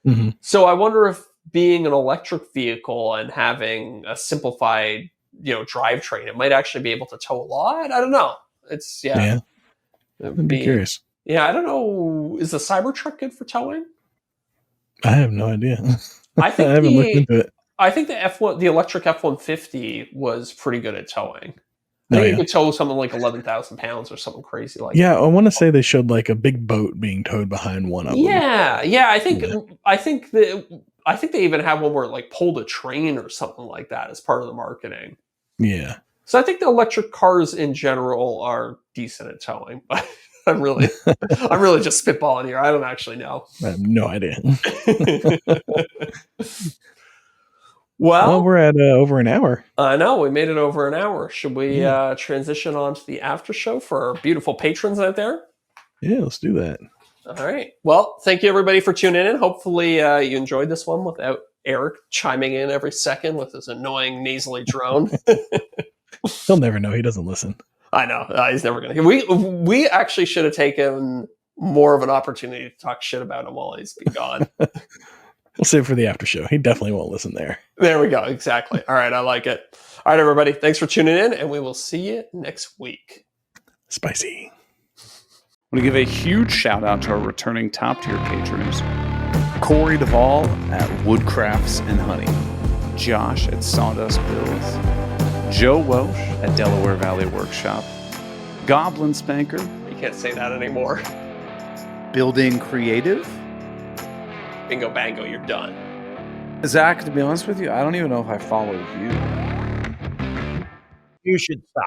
C: Mhm.
A: So I wonder if being an electric vehicle and having a simplified, drivetrain, it might actually be able to tow a lot. I don't know. It's
C: Yeah,
A: it'd
C: I'd be
A: be
C: curious.
A: yeah. I don't know. Is the Cybertruck good for towing?
C: I have no idea.
A: I
C: I
A: think
C: haven't looked into it.
A: the electric F-150 was pretty good at towing. I
C: Oh,
A: think you
C: yeah.
A: could tow something like 11,000 pounds or something crazy like
C: Yeah, I want to say they showed like a big boat being towed behind one
A: that.
C: of them.
A: Yeah. I think
C: Yeah.
A: they even have one where it like pulled a train or something like that as part of the marketing.
C: Yeah.
A: So I think the electric cars in general are decent at towing, but I'm really just spitballing here. I don't actually know.
C: I have no idea. Well,
A: Well,
C: we're at over an hour.
A: I know we made it over an hour. Should we
C: Yeah.
A: transition on to the after show for our beautiful patrons out there?
C: Yeah, let's do that.
A: All right. Well, thank you everybody for tuning in. Hopefully you enjoyed this one without Eric chiming in every second with his annoying nasally drone.
C: He'll never know. He doesn't listen.
A: I know he's never going to. We actually should have taken more of an opportunity to talk shit about him while he's been gone.
C: We'll save it for the after show. He definitely won't listen there.
A: There we go. Exactly. All right. I like it. All right, everybody. Thanks for tuning in, and we will see you next week.
C: Spicy.
E: I want to give a huge shout out to our returning top tier patrons:
B: Corey Duvall at Woodcrafts and Honey.
E: Josh at Sawdust Bills, Joe Welsh at Delaware Valley Workshop, Goblin Spanker,
A: You can't say that anymore.
B: Building Creative.
A: Bingo bango. You're done.
B: Zach, to be honest with you, I don't even know if I follow you.
D: You should stop.